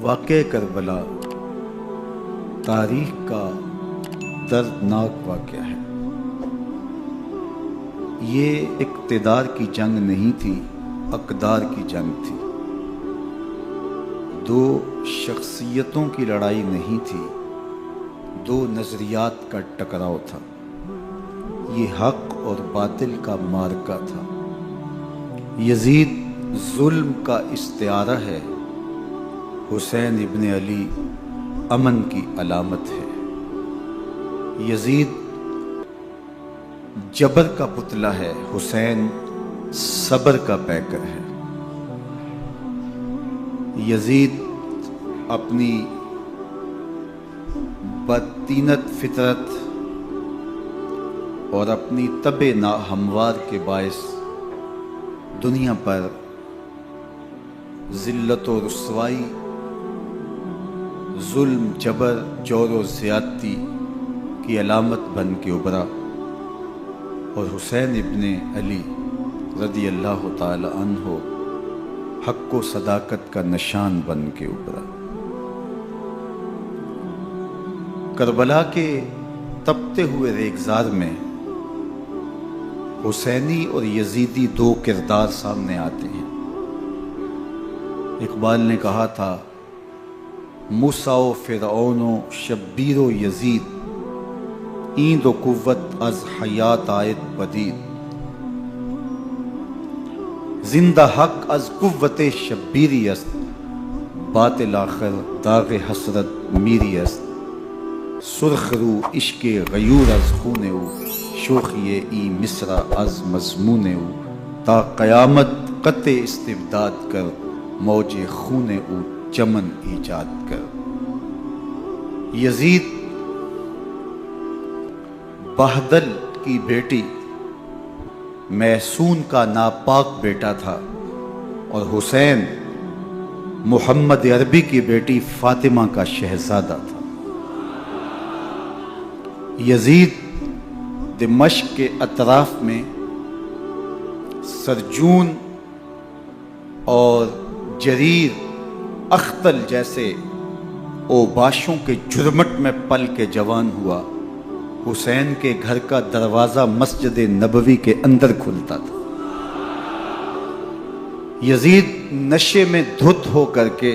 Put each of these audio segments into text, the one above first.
واقعہ کربلا تاریخ کا دردناک واقعہ ہے۔ یہ اقتدار کی جنگ نہیں تھی، اقدار کی جنگ تھی۔ دو شخصیتوں کی لڑائی نہیں تھی، دو نظریات کا ٹکراؤ تھا۔ یہ حق اور باطل کا معرکہ تھا۔ یزید ظلم کا استعارہ ہے، حسین ابن علی امن کی علامت ہے۔ یزید جبر کا پتلا ہے، حسین صبر کا پیکر ہے۔ یزید اپنی بدطینت فطرت اور اپنی طبع ناہموار کے باعث دنیا پر ذلت و رسوائی، ظلم، جبر، جور و زیادتی کی علامت بن کے ابھرا، اور حسین ابن علی رضی اللہ تعالی عنہ حق و صداقت کا نشان بن کے ابھرا۔ کربلا کے تپتے ہوئے ریگزار میں حسینی اور یزیدی دو کردار سامنے آتے ہیں۔ اقبال نے کہا تھا، موسیٰ و فرعون و شبیر و یزید، این دو قوت از حیات آید پدید، زندہ حق از قوت شبیری است، باطل آخر داغ حسرت میری است، سرخ رو عشق غیور از خون او، شوخی ای مصرع از مضمون او، تا قیامت قطع استبداد کر، موج خون او چمن ایجاد کر۔ یزید بہدل کی بیٹی محسون کا ناپاک بیٹا تھا، اور حسین محمد عربی کی بیٹی فاطمہ کا شہزادہ تھا۔ یزید دمشق کے اطراف میں سرجون اور جریر، اختل جیسے اوباشوں کے جھرمٹ میں پل کے جوان ہوا۔ حسین کے گھر کا دروازہ مسجد نبوی کے اندر کھلتا تھا۔ یزید نشے میں دھت ہو کر کے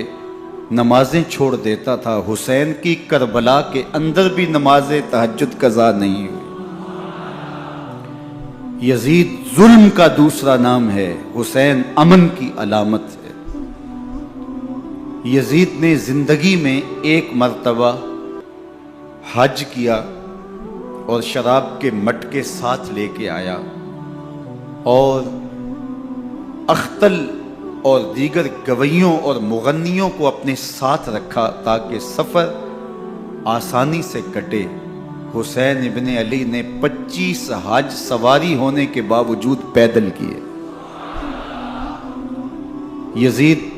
نمازیں چھوڑ دیتا تھا۔ حسین کی کربلا کے اندر بھی نماز تہجد قضا نہیں ہوئی۔ یزید ظلم کا دوسرا نام ہے، حسین امن کی علامت ہے۔ یزید نے زندگی میں ایک مرتبہ حج کیا اور شراب کے مٹکے ساتھ لے کے آیا، اور اختل اور دیگر گویوں اور مغنیوں کو اپنے ساتھ رکھا تاکہ سفر آسانی سے کٹے۔ حسین ابن علی نے 25 حج سواری ہونے کے باوجود پیدل کیے۔ یزید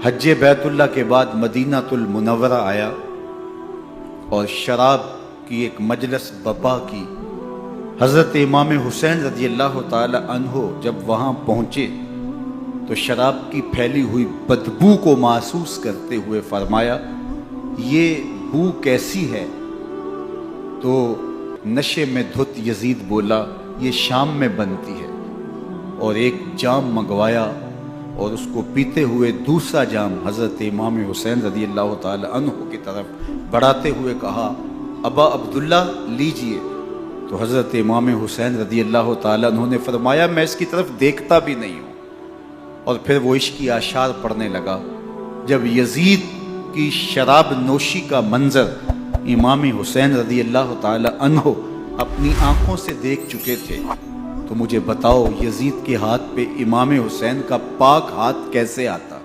حج بیت اللہ کے بعد مدینہ المنورہ آیا اور شراب کی ایک مجلس بپا کی۔ حضرت امام حسین رضی اللہ تعالی عنہ جب وہاں پہنچے تو شراب کی پھیلی ہوئی بدبو کو محسوس کرتے ہوئے فرمایا، یہ بو کیسی ہے؟ تو نشے میں دھت یزید بولا، یہ شام میں بنتی ہے، اور ایک جام منگوایا اور اس کو پیتے ہوئے دوسرا جام حضرت امام حسین رضی اللہ تعالی عنہ کی طرف بڑھاتے ہوئے کہا، ابا عبداللہ لیجئے۔ تو حضرت امام حسین رضی اللہ تعالی عنہ نے فرمایا، میں اس کی طرف دیکھتا بھی نہیں ہوں، اور پھر وہ عشقی اشعار پڑھنے لگا۔ جب یزید کی شراب نوشی کا منظر امام حسین رضی اللہ تعالی عنہ اپنی آنکھوں سے دیکھ چکے تھے، تو مجھے بتاؤ یزید کے ہاتھ پہ امام حسین کا پاک ہاتھ کیسے آتا؟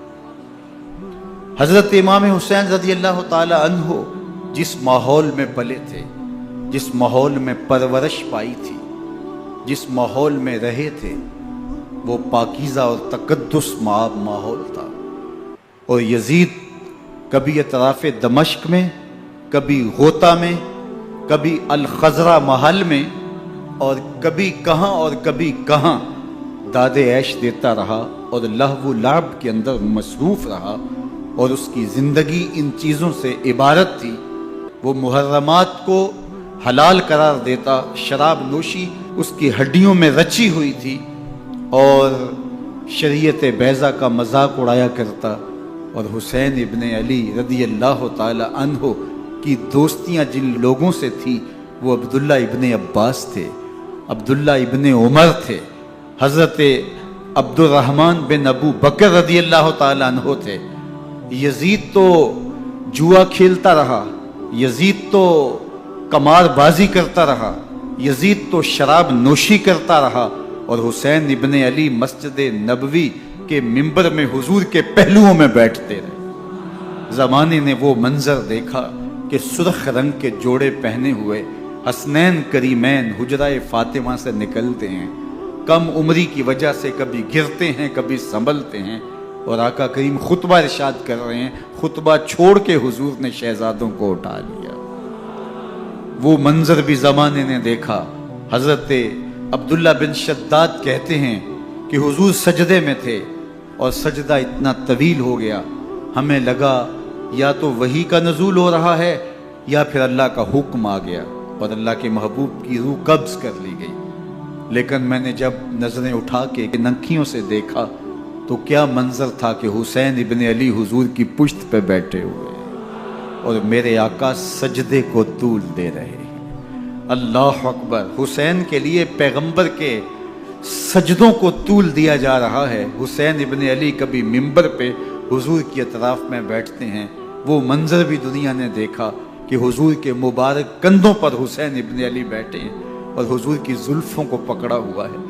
حضرت امام حسین رضی اللہ تعالی عنہ جس ماحول میں پلے تھے، جس ماحول میں پرورش پائی تھی، جس ماحول میں رہے تھے، وہ پاکیزہ اور تقدس ماحول تھا۔ اور یزید کبھی اطراف دمشق میں، کبھی غوطہ میں، کبھی الخزرہ محل میں، اور کبھی کہاں داد عیش دیتا رہا اور لہو و لعب کے اندر مصروف رہا، اور اس کی زندگی ان چیزوں سے عبارت تھی۔ وہ محرمات کو حلال قرار دیتا، شراب نوشی اس کی ہڈیوں میں رچی ہوئی تھی، اور شریعت بیضا کا مذاق اڑایا کرتا۔ اور حسین ابن علی رضی اللہ تعالی عنہ کی دوستیاں جن لوگوں سے تھی وہ عبداللہ ابن عباس تھے، عبداللہ ابن عمر تھے، حضرت عبد الرحمن بن ابو بکر رضی اللہ تعالی عنہ تھے۔ یزید تو جوا کھیلتا رہا، یزید تو قمار بازی کرتا رہا، یزید تو شراب نوشی کرتا رہا، اور حسین ابن علی مسجد نبوی کے ممبر میں حضور کے پہلوؤں میں بیٹھتے رہے۔ زمانے نے وہ منظر دیکھا کہ سرخ رنگ کے جوڑے پہنے ہوئے حسنین کریمین حجرہ فاطمہ سے نکلتے ہیں، کم عمری کی وجہ سے کبھی گرتے ہیں کبھی سنبھلتے ہیں، اور آقا کریم خطبہ ارشاد کر رہے ہیں، خطبہ چھوڑ کے حضور نے شہزادوں کو اٹھا لیا۔ وہ منظر بھی زمانے نے دیکھا۔ حضرت عبداللہ بن شداد کہتے ہیں کہ حضور سجدے میں تھے اور سجدہ اتنا طویل ہو گیا، ہمیں لگا یا تو وحی کا نزول ہو رہا ہے یا پھر اللہ کا حکم آ گیا اور اللہ کے محبوب کی روح قبض کر لی گئی۔ لیکن میں نے جب نظریں اٹھا کے ننکیوں سے دیکھا تو کیا منظر تھا کہ حسین ابن علی حضور کی پشت پہ بیٹھے ہوئے اور میرے آقا سجدے کو طول دے رہے ہیں۔ اللہ اکبر! حسین کے لیے پیغمبر کے سجدوں کو طول دیا جا رہا ہے۔ حسین ابن علی کبھی ممبر پہ حضور کی اطراف میں بیٹھتے ہیں، وہ منظر بھی دنیا نے دیکھا کہ حضور کے مبارک کندھوں پر حسین ابن علی بیٹھے ہیں اور حضور کی زلفوں کو پکڑا ہوا ہے۔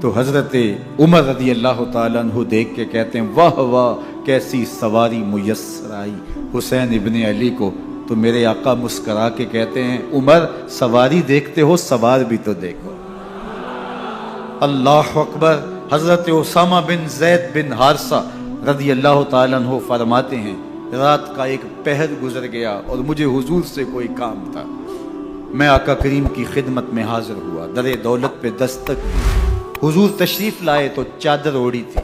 تو حضرت عمر رضی اللہ تعالیٰ عنہ دیکھ کے کہتے ہیں واہ واہ کیسی سواری میسر آئی حسین ابن علی کو۔ تو میرے آقا مسکرا کے کہتے ہیں عمر سواری دیکھتے ہو سوار بھی تو دیکھو۔ اللہ اکبر! حضرت اسامہ بن زید بن حارثہ رضی اللہ تعالیٰ عنہ فرماتے ہیں رات کا ایک پہر گزر گیا اور مجھے حضور سے کوئی کام تھا، میں آقا کریم کی خدمت میں حاضر ہوا، در دولت پہ دستک دی، حضور تشریف لائے تو چادر اوڑی تھی،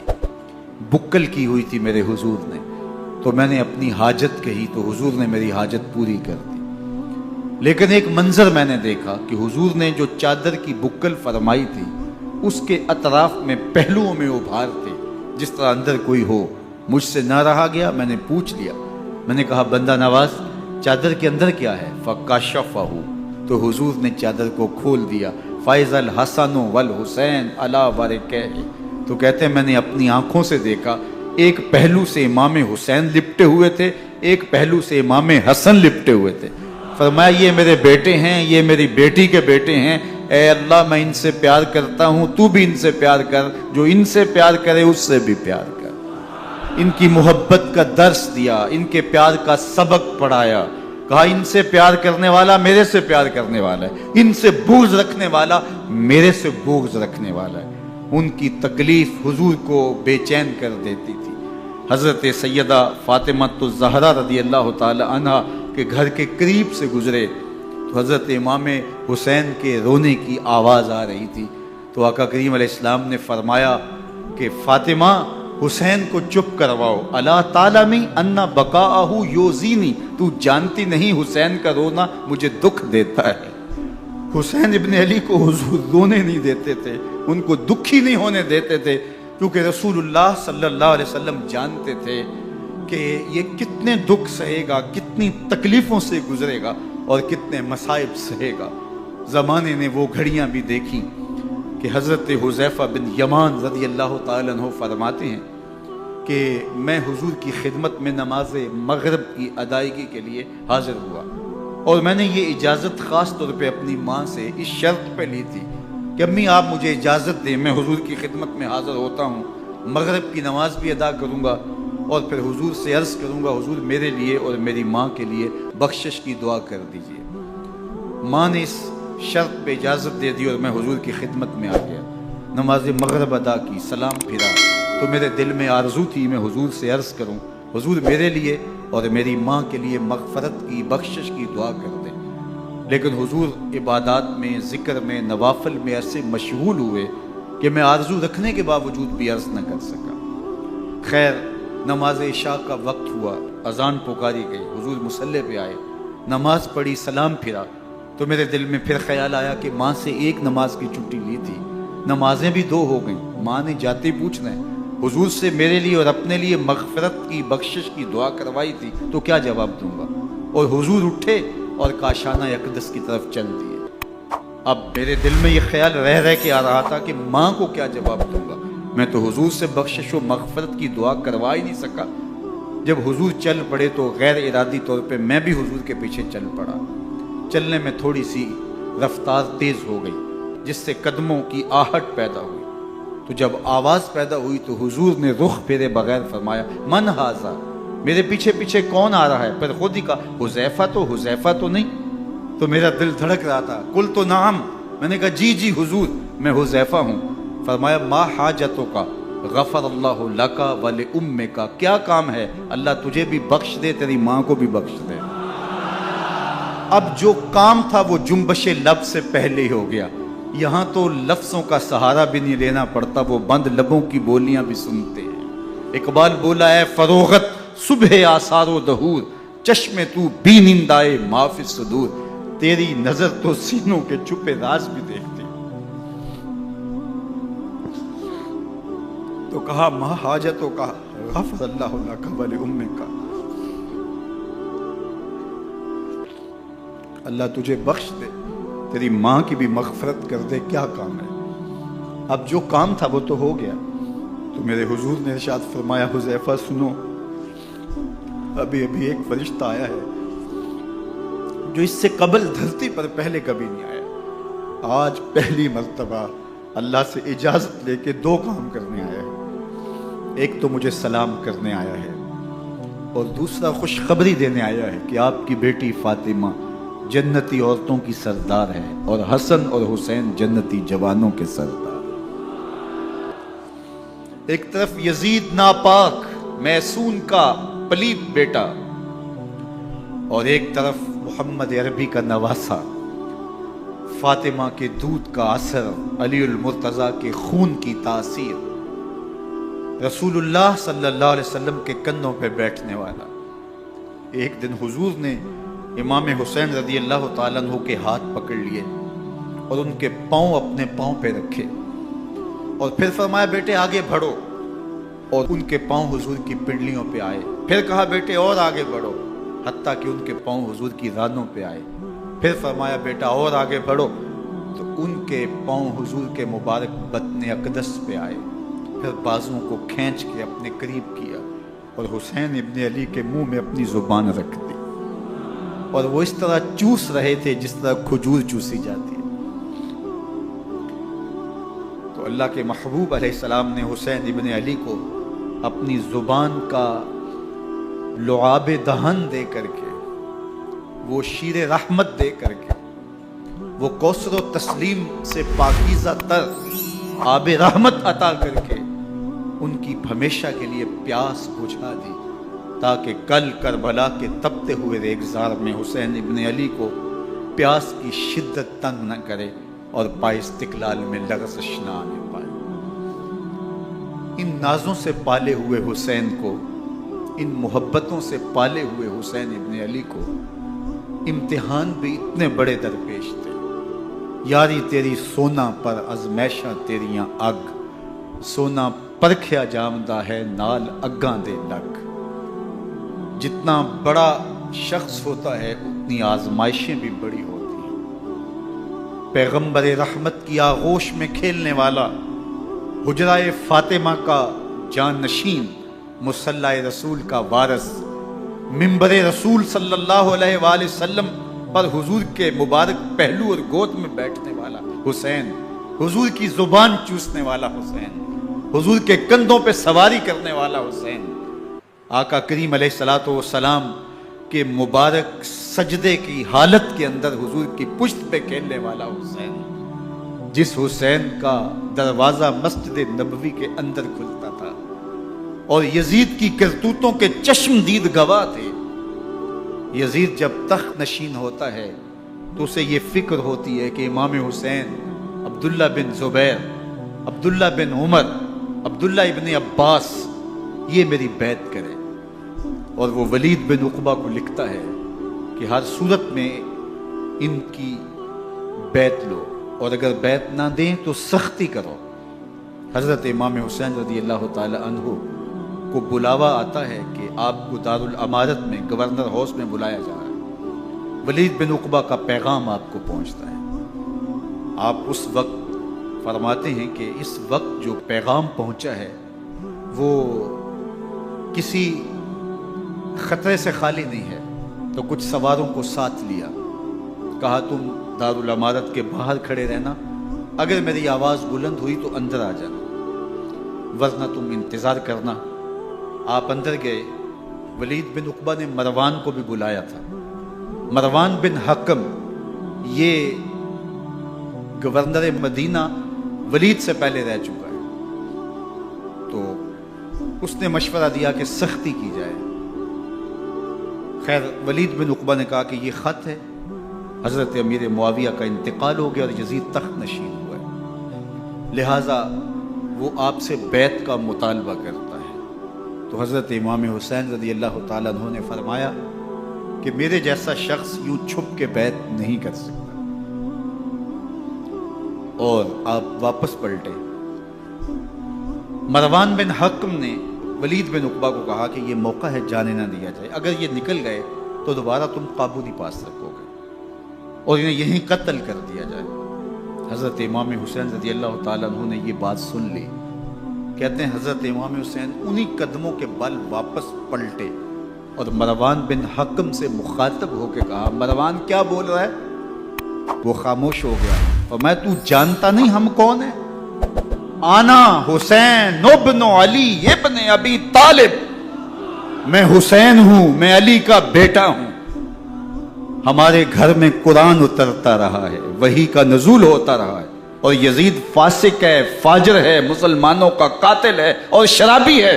بکل کی ہوئی تھی میرے حضور نے، تو میں نے اپنی حاجت کہی تو حضور نے میری حاجت پوری کر دی۔ لیکن ایک منظر میں نے دیکھا کہ حضور نے جو چادر کی بکل فرمائی تھی اس کے اطراف میں پہلوؤں میں ابھار تھے جس طرح اندر کوئی ہو۔ مجھ سے نہ رہا گیا، میں نے پوچھ لیا، میں نے کہا بندہ نواز چادر کے اندر کیا ہے؟ فکاشفہ، تو حضور نے چادر کو کھول دیا۔ فائز الحسن والحسین علی ورکہ، تو کہتے ہیں میں نے اپنی آنکھوں سے دیکھا ایک پہلو سے امام حسین لپٹے ہوئے تھے، ایک پہلو سے امام حسن لپٹے ہوئے تھے۔ فرمایا یہ میرے بیٹے ہیں، یہ میری بیٹی کے بیٹے ہیں، اے اللہ میں ان سے پیار کرتا ہوں، تو بھی ان سے پیار کر، جو ان سے پیار کرے اس سے بھی پیار کر۔ ان کی محبت کا درس دیا، ان کے پیار کا سبق پڑھایا، کہا ان سے پیار کرنے والا میرے سے پیار کرنے والا ہے، ان سے بغض رکھنے والا میرے سے بغض رکھنے والا ہے۔ ان کی تکلیف حضور کو بے چین کر دیتی تھی۔ حضرت سیدہ فاطمہ الزہرا رضی اللہ تعالی عنہ کے گھر کے قریب سے گزرے تو حضرت امام حسین کے رونے کی آواز آ رہی تھی، تو آقا کریم علیہ السلام نے فرمایا کہ فاطمہ حسین کو چپ کرواؤ، الا تعلمی ان بقاءہ یوزینی، تو جانتی نہیں حسین کا رونا مجھے دکھ دیتا ہے۔ حسین ابن علی کو حضور رونے نہیں دیتے تھے، ان کو دکھی نہیں ہونے دیتے تھے، کیونکہ رسول اللہ صلی اللہ علیہ وسلم جانتے تھے کہ یہ کتنے دکھ سہے گا، کتنی تکلیفوں سے گزرے گا اور کتنے مصائب سہے گا۔ زمانے نے وہ گھڑیاں بھی دیکھی کہ حضرت حذیفہ بن یمان رضی اللہ تعالیٰ عنہ فرماتے ہیں کہ میں حضور کی خدمت میں نماز مغرب کی ادائیگی کے لیے حاضر ہوا، اور میں نے یہ اجازت خاص طور پہ اپنی ماں سے اس شرط پہ لی تھی کہ امی آپ مجھے اجازت دیں، میں حضور کی خدمت میں حاضر ہوتا ہوں، مغرب کی نماز بھی ادا کروں گا اور پھر حضور سے عرض کروں گا حضور میرے لیے اور میری ماں کے لیے بخشش کی دعا کر دیجئے۔ ماں نے اس شرط پہ اجازت دے دی اور میں حضور کی خدمت میں آ گیا، نماز مغرب ادا کی، سلام پھرا، تو میرے دل میں آرزو تھی میں حضور سے عرض کروں حضور میرے لیے اور میری ماں کے لیے مغفرت کی بخشش کی دعا کر دیں، لیکن حضور عبادات میں ذکر میں نوافل میں ایسے مشغول ہوئے کہ میں آرزو رکھنے کے باوجود بھی عرض نہ کر سکا۔ خیر نماز عشاء کا وقت ہوا، اذان پکاری گئی، حضور مصلی پہ آئے، نماز پڑھی، سلام پھرا، تو میرے دل میں پھر خیال آیا کہ ماں سے ایک نماز کی چھٹی لی تھی، نمازیں بھی 2 ہو گئیں، ماں نے جاتے پوچھنا ہے حضور سے میرے لیے اور اپنے لیے مغفرت کی، بخشش کی دعا کروائی تھی، تو کیا جواب دوں گا؟ اور حضور اٹھے اور کاشانہ اقدس کی طرف چل دیے۔ اب میرے دل میں یہ خیال رہ کے آ رہا تھا کہ ماں کو کیا جواب دوں گا؟ میں تو حضور سے بخشش و مغفرت کی دعا کروا ہی نہیں سکا۔ جب حضور چل پڑے تو غیر ارادی طور پہ میں بھی حضور کے پیچھے چل پڑا۔ چلنے میں تھوڑی سی رفتار تیز ہو گئی، جس سے قدموں کی آہٹ پیدا ہوئی۔ تو جب آواز پیدا ہوئی تو حضور نے رخ پھیرے بغیر فرمایا، من ھذا، میرے پیچھے پیچھے کون آ رہا ہے؟ پھر خود ہی کہا، حذیفہ تو نہیں؟ تو میرا دل دھڑک رہا تھا، قل تو نعم، میں نے کہا جی حضور، میں حذیفہ ہوں۔ فرمایا، ما حاجتوں کا غفر اللہ لکا ولأمک، کیا کام ہے؟ اللہ تجھے بھی بخش دے، تیری ماں کو بھی بخش دے۔ اب جو کام تھا وہ جنبش لب سے پہلے ہی ہو گیا، یہاں تو لفظوں کا سہارا بھی نہیں لینا پڑتا، وہ بند لبوں کی بولیاں بھی سنتے ہیں۔ اقبال بولا ہے، فروغت صبح آثار و دہور، چشم تو بی نندائے ما فی الصدور، تیری نظر تو سینوں کے چھپے راز بھی دیکھتی۔ تو کہا، ما حاجتوں کا غفر اللہ لک ولأمک، اللہ تجھے بخش دے، تیری ماں کی بھی مغفرت کر دے، کیا کام ہے؟ اب جو کام تھا وہ تو ہو گیا۔ تو میرے حضور نے ارشاد فرمایا، حذیفہ سنو، ابھی ایک فرشتہ آیا ہے جو اس سے قبل دھرتی پر پہلے کبھی نہیں آیا، آج پہلی مرتبہ اللہ سے اجازت لے کے 2 کام کرنے آیا ہے۔ ایک تو مجھے سلام کرنے آیا ہے، اور دوسرا خوشخبری دینے آیا ہے کہ آپ کی بیٹی فاطمہ جنتی عورتوں کی سردار ہے، اور حسن اور حسین جنتی جوانوں کے سردار۔ ایک طرف یزید ناپاک میسون کا پلیت بیٹا، اور ایک طرف محمد عربی کا نواسا، فاطمہ کے دودھ کا اثر، علی المرتضیٰ کے خون کی تاثیر، رسول اللہ صلی اللہ علیہ وسلم کے کندھوں پہ بیٹھنے والا۔ ایک دن حضور نے امام حسین رضی اللہ تعالیٰ عنہ کے ہاتھ پکڑ لیے اور ان کے پاؤں اپنے پاؤں پہ رکھے، اور پھر فرمایا، بیٹے آگے بڑھو، اور ان کے پاؤں حضور کی پنڈلیوں پہ آئے۔ پھر کہا، بیٹے اور آگے بڑھو، حتیٰ کہ ان کے پاؤں حضور کی رانوں پہ آئے۔ پھر فرمایا، بیٹا اور آگے بڑھو، تو ان کے پاؤں حضور کے مبارک بطن اقدس پہ آئے۔ پھر بازوں کو کھینچ کے اپنے قریب کیا اور حسین ابن علی کے منہ میں اپنی زبان رکھ دی، اور وہ اس طرح چوس رہے تھے جس طرح کھجور چوسی جاتی ہے۔ تو اللہ کے محبوب علیہ السلام نے حسین ابن علی کو اپنی زبان کا لعاب دہن دے کر کے، وہ شیر رحمت دے کر کے، وہ کوثر و تسلیم سے پاکیزہ تر آب رحمت عطا کر کے ان کی ہمیشہ کے لیے پیاس بجھا دی، تاکہ کل کربلا کے تپتے ہوئے ریگزار میں حسین ابن علی کو پیاس کی شدت تنگ نہ کرے اور پائے استقلال میں لغزش نہ آنے پائے۔ ان نازوں سے پالے ہوئے حسین کو، ان محبتوں سے پالے ہوئے حسین ابن علی کو امتحان بھی اتنے بڑے درپیش تھے۔ یاری تیری سونا پر ازمیشاں تیریاں اگ، سونا پرکھیا جامدہ ہے نال اگاں دے لگ۔ جتنا بڑا شخص ہوتا ہے اتنی آزمائشیں بھی بڑی ہوتی ہیں۔ پیغمبر رحمت کی آغوش میں کھیلنے والا، حجرہ فاطمہ کا جانشین، مصلی رسول کا وارث، منبر رسول صلی اللہ علیہ وآلہ وسلم پر حضور کے مبارک پہلو اور گود میں بیٹھنے والا حسین، حضور کی زبان چوسنے والا حسین، حضور کے کندھوں پہ سواری کرنے والا حسین، آقا کریم علیہ الصلوۃ والسلام کے مبارک سجدے کی حالت کے اندر حضور کی پشت پہ کھیلنے والا حسین، جس حسین کا دروازہ مسجد نبوی کے اندر کھلتا تھا اور یزید کی کرتوتوں کے چشم دید گواہ تھے۔ یزید جب تخت نشین ہوتا ہے تو اسے یہ فکر ہوتی ہے کہ امام حسین، عبداللہ بن زبیر، عبداللہ بن عمر، عبداللہ ابن عباس یہ میری بیعت کرے۔ اور وہ ولید بن عقبہ کو لکھتا ہے کہ ہر صورت میں ان کی بیعت لو، اور اگر بیعت نہ دیں تو سختی کرو۔ حضرت امام حسین رضی اللہ تعالی عنہ کو بلاوا آتا ہے کہ آپ کو دارالامارت میں گورنر ہاؤس میں بلایا جا رہا ہے۔ ولید بن عقبہ کا پیغام آپ کو پہنچتا ہے۔ آپ اس وقت فرماتے ہیں کہ اس وقت جو پیغام پہنچا ہے وہ کسی خطرے سے خالی نہیں ہے، تو کچھ سواروں کو ساتھ لیا، کہا تم دارالامارت کے باہر کھڑے رہنا، اگر میری آواز بلند ہوئی تو اندر آ جانا، ورنہ تم انتظار کرنا۔ آپ اندر گئے۔ ولید بن عقبہ نے مروان کو بھی بلایا تھا۔ مروان بن حکم یہ گورنر مدینہ ولید سے پہلے رہ چکا ہے، تو اس نے مشورہ دیا کہ سختی کی جائے۔ خیر ولید بن عقبہ نے کہا کہ یہ خط ہے، حضرت امیر معاویہ کا انتقال ہو گیا اور یزید تخت نشین ہوا ہے، لہٰذا وہ آپ سے بیعت کا مطالبہ کرتا ہے۔ تو حضرت امام حسین رضی اللہ تعالیٰ عنہ نے فرمایا کہ میرے جیسا شخص یوں چھپ کے بیعت نہیں کر سکتا، اور آپ واپس پلٹے۔ مروان بن حکم نے ولید بن عقبہ کو کہا کہ یہ موقع ہے جانے نہ دیا جائے، اگر یہ نکل گئے تو دوبارہ تم قابو نہیں پا سکو گے، اور انہیں یہیں قتل کر دیا جائے۔ حضرت امام حسین رضی اللہ تعالیٰ عنہ نے یہ بات سن لی۔ کہتے ہیں حضرت امام حسین انہی قدموں کے بل واپس پلٹے اور مروان بن حکم سے مخاطب ہو کے کہا، مروان کیا بول رہا ہے؟ وہ خاموش ہو گیا اور میں تو جانتا نہیں ہم کون ہیں؟ آنا حسین ابن علی ابن ابی طالب، میں حسین ہوں، میں علی کا بیٹا ہوں، ہمارے گھر میں قرآن اترتا رہا ہے، وحی کا نزول ہوتا رہا ہے، اور یزید فاسق ہے، فاجر ہے، مسلمانوں کا قاتل ہے اور شرابی ہے،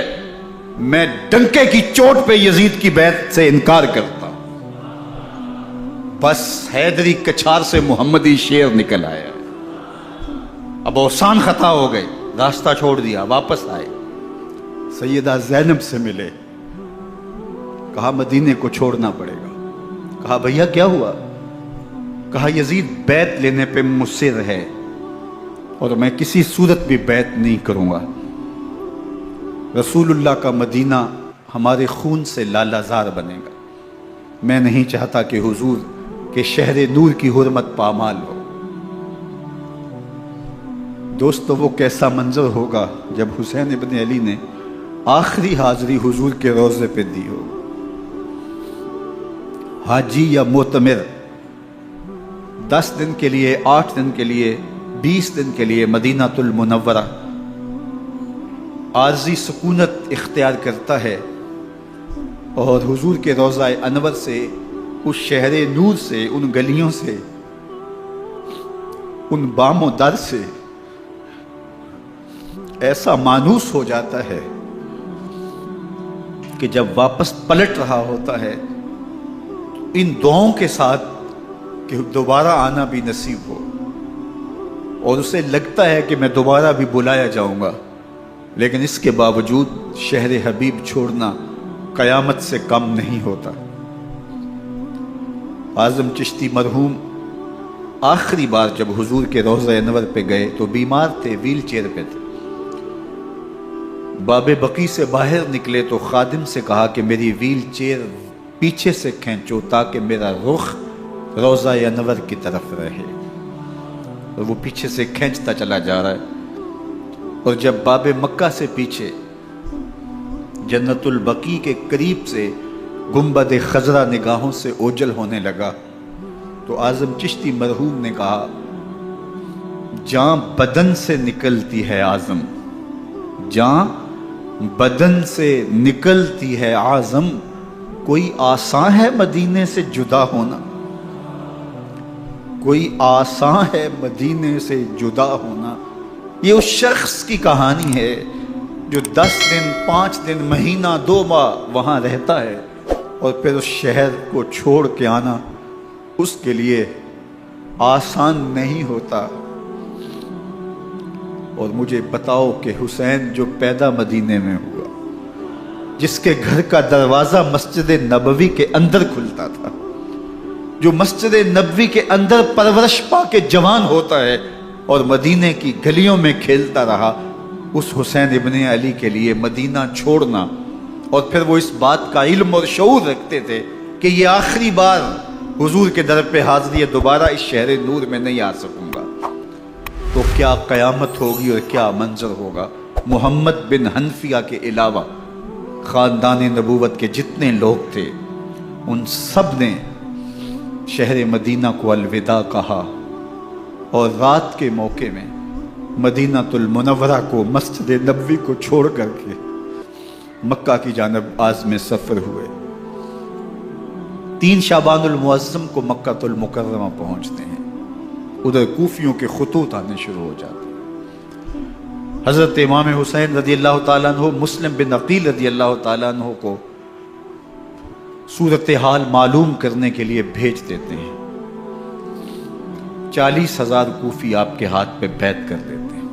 میں ڈنکے کی چوٹ پہ یزید کی بیعت سے انکار کرتا ہوں۔ بس حیدری کچھار سے محمدی شیر نکل آیا ہے۔ اب اوسان خطا ہو گئے، راستہ چھوڑ دیا، واپس آئے، سیدہ زینب سے ملے، کہا مدینے کو چھوڑنا پڑے گا۔ کہا بھیا کیا ہوا؟ کہا یزید بیعت لینے پہ مصر ہے اور میں کسی صورت بھی بیعت نہیں کروں گا۔ رسول اللہ کا مدینہ ہمارے خون سے لالا زار بنے گا، میں نہیں چاہتا کہ حضور کے شہر نور کی حرمت پامال ہو۔ دوستو وہ کیسا منظر ہوگا جب حسین ابن علی نے آخری حاضری حضور کے روضے پہ دی ہو۔ حاجی یا معتمر 10 دن کے لیے، 8 دن کے لیے، 20 دن کے لیے مدینہ المنورہ عارضی سکونت اختیار کرتا ہے، اور حضور کے روضہ انور سے، اس شہر نور سے، ان گلیوں سے، ان بام و در سے ایسا مانوس ہو جاتا ہے کہ جب واپس پلٹ رہا ہوتا ہے ان دعاؤں کے ساتھ کہ دوبارہ آنا بھی نصیب ہو، اور اسے لگتا ہے کہ میں دوبارہ بھی بلایا جاؤں گا، لیکن اس کے باوجود شہر حبیب چھوڑنا قیامت سے کم نہیں ہوتا۔ اعظم چشتی مرحوم آخری بار جب حضور کے روضہ انور پہ گئے تو بیمار تھے، ویل چیئر پہ تھے۔ باب بقی سے باہر نکلے تو خادم سے کہا کہ میری ویل چیئر پیچھے سے کھینچو تاکہ میرا رخ روضہ انور کی طرف رہے، اور وہ پیچھے سے کھینچتا چلا جا رہا ہے، اور جب باب مکہ سے پیچھے جنت البقیع کے قریب سے گنبد خضرا نگاہوں سے اوجل ہونے لگا تو اعظم چشتی مرحوم نے کہا، جان بدن سے نکلتی ہے اعظم، جان بدن سے نکلتی ہے اعظم، کوئی آسان ہے مدینے سے جدا ہونا، کوئی آسان ہے مدینے سے جدا ہونا۔ یہ اس شخص کی کہانی ہے جو 10 دن، 5 دن، مہینہ، 2 ماہ وہاں رہتا ہے اور پھر اس شہر کو چھوڑ کے آنا اس کے لیے آسان نہیں ہوتا۔ اور مجھے بتاؤ کہ حسین جو پیدا مدینے میں ہوا، جس کے گھر کا دروازہ مسجد نبوی کے اندر کھلتا تھا، جو مسجد نبوی کے اندر پرورش پا کے جوان ہوتا ہے اور مدینے کی گلیوں میں کھیلتا رہا، اس حسین ابن علی کے لیے مدینہ چھوڑنا، اور پھر وہ اس بات کا علم اور شعور رکھتے تھے کہ یہ آخری بار حضور کے در پہ حاضری ہے، دوبارہ اس شہر نور میں نہیں آ سکوں گا، تو کیا قیامت ہوگی اور کیا منظر ہوگا۔ محمد بن حنفیہ کے علاوہ خاندان نبوت کے جتنے لوگ تھے ان سب نے شہر مدینہ کو الوداع کہا، اور رات کے موقع میں مدینہ المنورہ کو، مسجد نبوی کو چھوڑ کر کے مکہ کی جانب عازم سفر ہوئے۔ 3 شعبان المعظم کو مکہ المکرمہ پہنچتے ہیں، ادھر کوفیوں کے خطوط آنے شروع ہو جاتے ہیں۔ حضرت امام حسین رضی اللہ تعالیٰ عنہ مسلم بن عقیل رضی اللہ تعالیٰ عنہ کو صورتحال معلوم کرنے کے لیے بھیج دیتے ہیں۔ 40,000 کوفی آپ کے ہاتھ پہ بیعت کر دیتے ہیں۔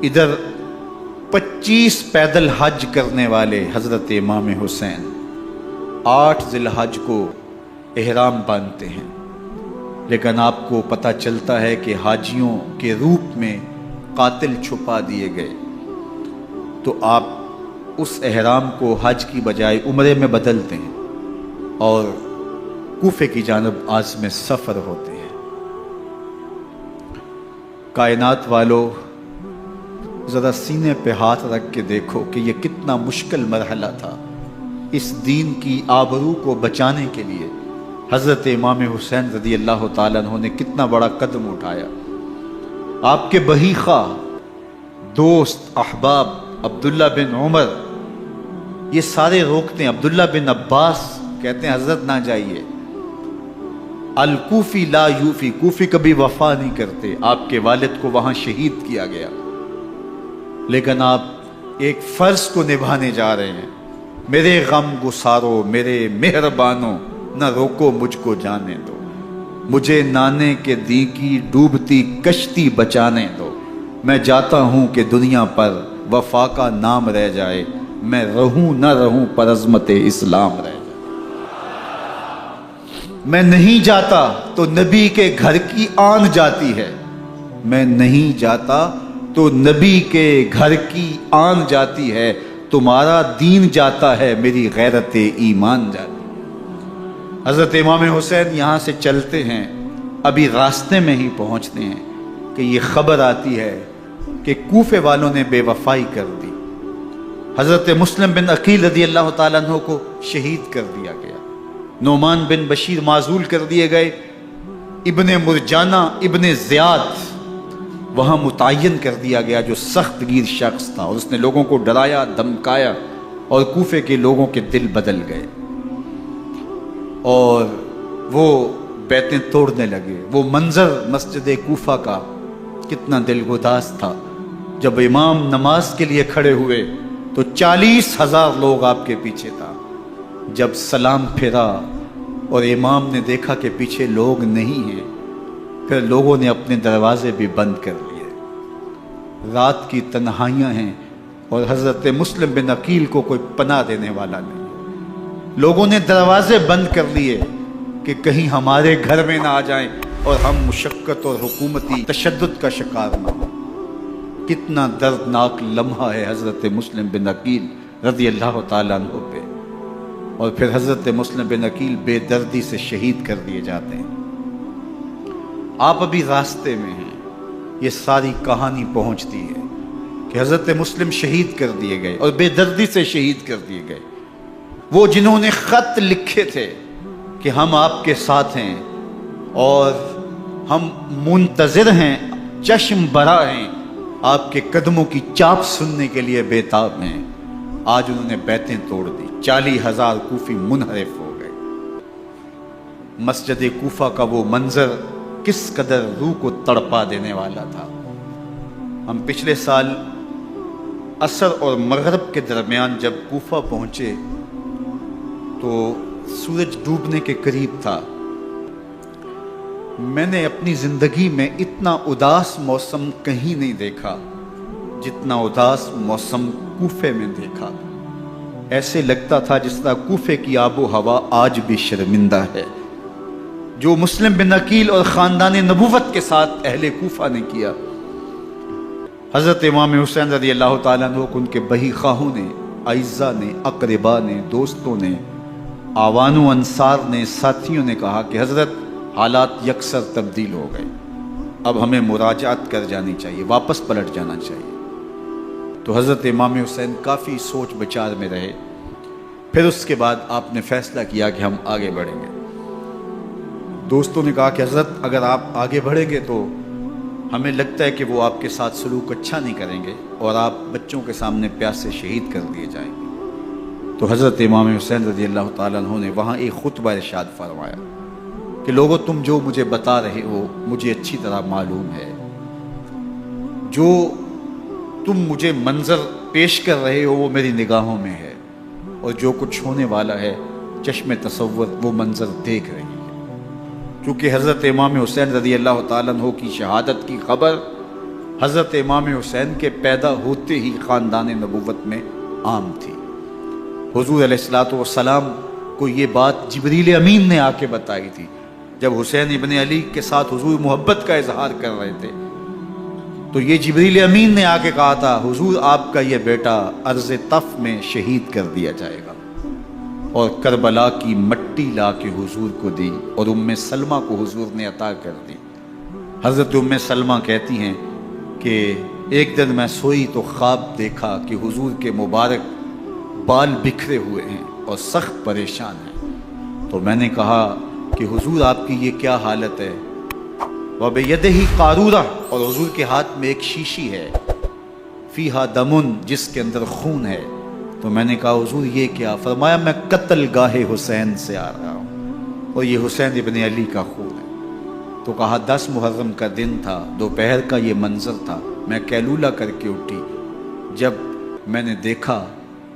ادھر 25 پیدل حج کرنے والے حضرت امام حسین 8 ذی الحج کو احرام باندھتے ہیں، لیکن آپ کو پتہ چلتا ہے کہ حاجیوں کے روپ میں قاتل چھپا دیے گئے، تو آپ اس احرام کو حج کی بجائے عمرے میں بدلتے ہیں اور کوفے کی جانب عازم سفر ہوتے ہیں۔ کائنات والو، ذرا سینے پہ ہاتھ رکھ کے دیکھو کہ یہ کتنا مشکل مرحلہ تھا۔ اس دین کی آبرو کو بچانے کے لیے حضرت امام حسین رضی اللہ تعالیٰ عنہ نے کتنا بڑا قدم اٹھایا۔ آپ کے بہی خواہ، دوست، احباب عبداللہ بن عمر یہ سارے روکتے ہیں، عبداللہ بن عباس کہتے ہیں حضرت نہ جائیے، الکوفی لا یوفی، کوفی کبھی وفا نہیں کرتے، آپ کے والد کو وہاں شہید کیا گیا، لیکن آپ ایک فرض کو نبھانے جا رہے ہیں۔ میرے غم گسارو، میرے مہربانوں، نہ روکو مجھ کو جانے دو، مجھے نانے کے دی کی ڈوبتی کشتی بچانے دو، میں جاتا ہوں کہ دنیا پر وفا کا نام رہ جائے، میں رہوں نہ رہوں پر عظمت اسلام رہ جائے۔ میں نہیں جاتا تو نبی کے گھر کی آن جاتی ہے، میں نہیں جاتا تو نبی کے گھر کی آن جاتی ہے، تمہارا دین جاتا ہے، میری غیرت ایمان جاتی ہے۔ حضرت امام حسین یہاں سے چلتے ہیں، ابھی راستے میں ہی پہنچتے ہیں کہ یہ خبر آتی ہے کہ کوفے والوں نے بے وفائی کر دی، حضرت مسلم بن عقیل رضی اللہ تعالیٰ عنہ کو شہید کر دیا گیا، نعمان بن بشیر معزول کر دیے گئے، ابن مرجانہ ابن زیاد وہاں متعین کر دیا گیا جو سخت گیر شخص تھا، اور اس نے لوگوں کو ڈرایا، دھمکایا، اور کوفے کے لوگوں کے دل بدل گئے اور وہ بیعتیں توڑنے لگے۔ وہ منظر مسجد کوفہ کا کتنا دل گداز تھا، جب امام نماز کے لیے کھڑے ہوئے تو 40,000 لوگ آپ کے پیچھے تھا۔ جب سلام پھیرا اور امام نے دیکھا کہ پیچھے لوگ نہیں ہیں، پھر لوگوں نے اپنے دروازے بھی بند کر لیے۔ رات کی تنہائیاں ہیں اور حضرت مسلم بن عقیل کو کوئی پناہ دینے والا نہیں، لوگوں نے دروازے بند کر لیے کہ کہیں ہمارے گھر میں نہ آ جائیں اور ہم مشقت اور حکومتی تشدد کا شکار نہ ہوں۔ کتنا دردناک لمحہ ہے حضرت مسلم بن عقیل رضی اللہ تعالیٰ عنہ پہ، اور پھر حضرت مسلم بن عقیل بے دردی سے شہید کر دیے جاتے ہیں۔ آپ ابھی راستے میں ہیں، یہ ساری کہانی پہنچتی ہے کہ حضرت مسلم شہید کر دیے گئے اور بے دردی سے شہید کر دیے گئے۔ وہ جنہوں نے خط لکھے تھے کہ ہم آپ کے ساتھ ہیں اور ہم منتظر ہیں، چشم برا ہیں، آپ کے قدموں کی چاپ سننے کے لیے بےتاب ہیں، آج انہوں نے بیعتیں توڑ دی۔ 40,000 کوفی منحرف ہو گئے۔ مسجد کوفہ کا وہ منظر کس قدر روح کو تڑپا دینے والا تھا۔ ہم پچھلے سال عصر اور مغرب کے درمیان جب کوفہ پہنچے تو سورج ڈوبنے کے قریب تھا۔ میں نے اپنی زندگی میں اتنا اداس موسم کہیں نہیں دیکھا جتنا اداس موسم کوفے میں دیکھا۔ ایسے لگتا تھا جس طرح کوفے کی آب و ہوا آج بھی شرمندہ ہے جو مسلم بن عقیل اور خاندان نبوت کے ساتھ اہل کوفہ نے کیا۔ حضرت امام حسین رضی اللہ تعالیٰ عنہ کو ان کے بہی خواہوں نے، اعزاء نے، اقربا نے، دوستوں نے، آوان و انصار نے، ساتھیوں نے کہا کہ حضرت حالات یکسر تبدیل ہو گئے، اب ہمیں مراجعت کر جانی چاہیے، واپس پلٹ جانا چاہیے۔ تو حضرت امام حسین کافی سوچ بچار میں رہے، پھر اس کے بعد آپ نے فیصلہ کیا کہ ہم آگے بڑھیں گے۔ دوستوں نے کہا کہ حضرت اگر آپ آگے بڑھیں گے تو ہمیں لگتا ہے کہ وہ آپ کے ساتھ سلوک اچھا نہیں کریں گے اور آپ بچوں کے سامنے پیاسے شہید کر دیے جائیں گے۔ تو حضرت امام حسین رضی اللہ تعالیٰ عنہ نے وہاں ایک خطبہ ارشاد فرمایا کہ لوگوں تم جو مجھے بتا رہے ہو مجھے اچھی طرح معلوم ہے، جو تم مجھے منظر پیش کر رہے ہو وہ میری نگاہوں میں ہے، اور جو کچھ ہونے والا ہے چشم تصور وہ منظر دیکھ رہی ہے۔ کیونکہ حضرت امام حسین رضی اللہ تعالیٰ عنہ کی شہادت کی خبر حضرت امام حسین کے پیدا ہوتے ہی خاندان نبوت میں عام تھی۔ حضور علیہ الصلوۃ والسلام کو یہ بات جبریل امین نے آ کے بتائی تھی جب حسین ابن علی کے ساتھ حضور محبت کا اظہار کر رہے تھے، تو یہ جبریل امین نے آ کے کہا تھا حضور آپ کا یہ بیٹا ارض طف میں شہید کر دیا جائے گا، اور کربلا کی مٹی لا کے حضور کو دی اور ام سلمہ کو حضور نے عطا کر دی۔ حضرت ام سلمہ کہتی ہیں کہ ایک دن میں سوئی تو خواب دیکھا کہ حضور کے مبارک بال بکھرے ہوئے ہیں اور سخت پریشان ہیں، تو میں نے کہا کہ حضور آپ کی یہ کیا حالت ہے؟ وَبِيَدِهِ قَارُورَةٌ، اور حضور کے ہاتھ میں ایک شیشی ہے، فِيهَا دَمٌ، جس کے اندر خون ہے۔ تو میں نے کہا حضور یہ کیا؟ فرمایا میں قتل گاہ حسین سے آ رہا ہوں اور یہ حسین ابن علی کا خون ہے۔ تو کہا 10 محرم کا دن تھا، دوپہر کا یہ منظر تھا، میں کیلولہ کر کے اٹھی، جب میں نے دیکھا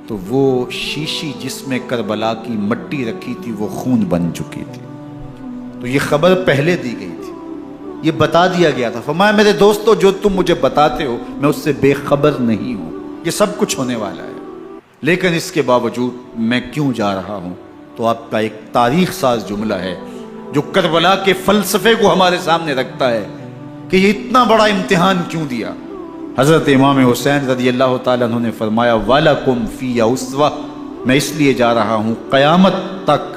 تو وہ شیشی جس میں کربلا کی مٹی رکھی تھی وہ خون بن چکی تھی۔ تو یہ خبر پہلے دی گئی تھی، یہ بتا دیا گیا تھا۔ فرمایا میرے دوستو جو تم مجھے بتاتے ہو میں اس سے بے خبر نہیں ہوں، یہ سب کچھ ہونے والا ہے، لیکن اس کے باوجود میں کیوں جا رہا ہوں؟ تو آپ کا ایک تاریخ ساز جملہ ہے جو کربلا کے فلسفے کو ہمارے سامنے رکھتا ہے کہ یہ اتنا بڑا امتحان کیوں دیا۔ حضرت امام حسین رضی اللہ تعالیٰ عنہ نے فرمایا وَلَكُمْ فِيَّ أُسْوَةٌ، میں اس لیے جا رہا ہوں قیامت تک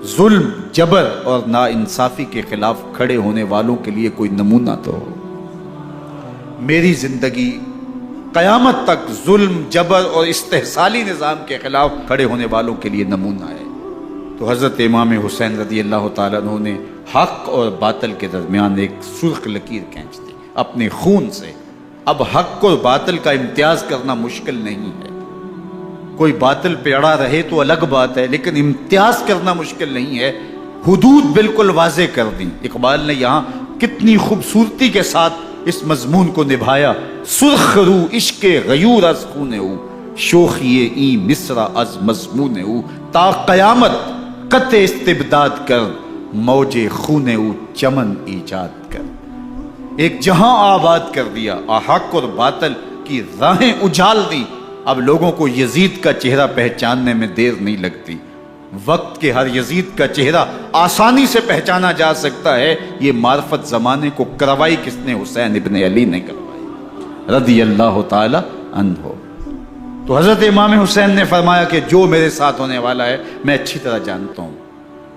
ظلم، جبر اور ناانصافی کے خلاف کھڑے ہونے والوں کے لیے کوئی نمونہ تو ہو۔ میری زندگی قیامت تک ظلم، جبر اور استحصالی نظام کے خلاف کھڑے ہونے والوں کے لیے نمونہ ہے۔ تو حضرت امام حسین رضی اللہ تعالیٰ عنہ نے حق اور باطل کے درمیان ایک سرخ لکیر کھینچ دی اپنے خون سے۔ اب حق اور باطل کا امتیاز کرنا مشکل نہیں ہے، کوئی باطل پہ اڑا رہے تو الگ بات ہے، لیکن امتیاز کرنا مشکل نہیں ہے۔ حدود بالکل واضح کر دی۔ اقبال نے یہاں کتنی خوبصورتی کے ساتھ اس مضمون کو نبھایا۔ سرخ رو عشق غیور از خون او، شوخی ای مصرع از مضمون او، تا قیامت قطع استبداد کر، موج خون او چمن ایجاد کر۔ ایک جہاں آباد کر دیا، حق اور باطل کی راہیں اجال دی۔ اب لوگوں کو یزید کا چہرہ پہچاننے میں دیر نہیں لگتی، وقت کے ہر یزید کا چہرہ آسانی سے پہچانا جا سکتا ہے۔ یہ معرفت زمانے کو کروائی کس نے؟ حسین ابن علی نے کروائی رضی اللہ تعالی عنہ۔ تو حضرت امام حسین نے فرمایا کہ جو میرے ساتھ ہونے والا ہے میں اچھی طرح جانتا ہوں،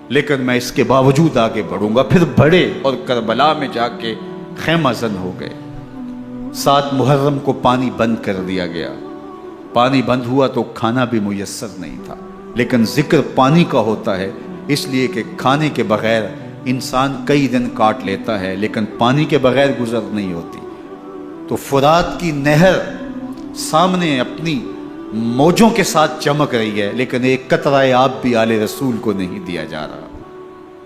لیکن میں اس کے باوجود آگے بڑھوں گا۔ پھر بڑھے اور کربلا میں جا کے خیمہ زن ہو گئے۔ 7 محرم کو پانی بند کر دیا گیا۔ پانی بند ہوا تو کھانا بھی میسر نہیں تھا، لیکن ذکر پانی کا ہوتا ہے اس لیے کہ کھانے کے بغیر انسان کئی دن کاٹ لیتا ہے، لیکن پانی کے بغیر گزر نہیں ہوتی۔ تو فرات کی نہر سامنے اپنی موجوں کے ساتھ چمک رہی ہے، لیکن ایک قطرہ آب بھی آل رسول کو نہیں دیا جا رہا۔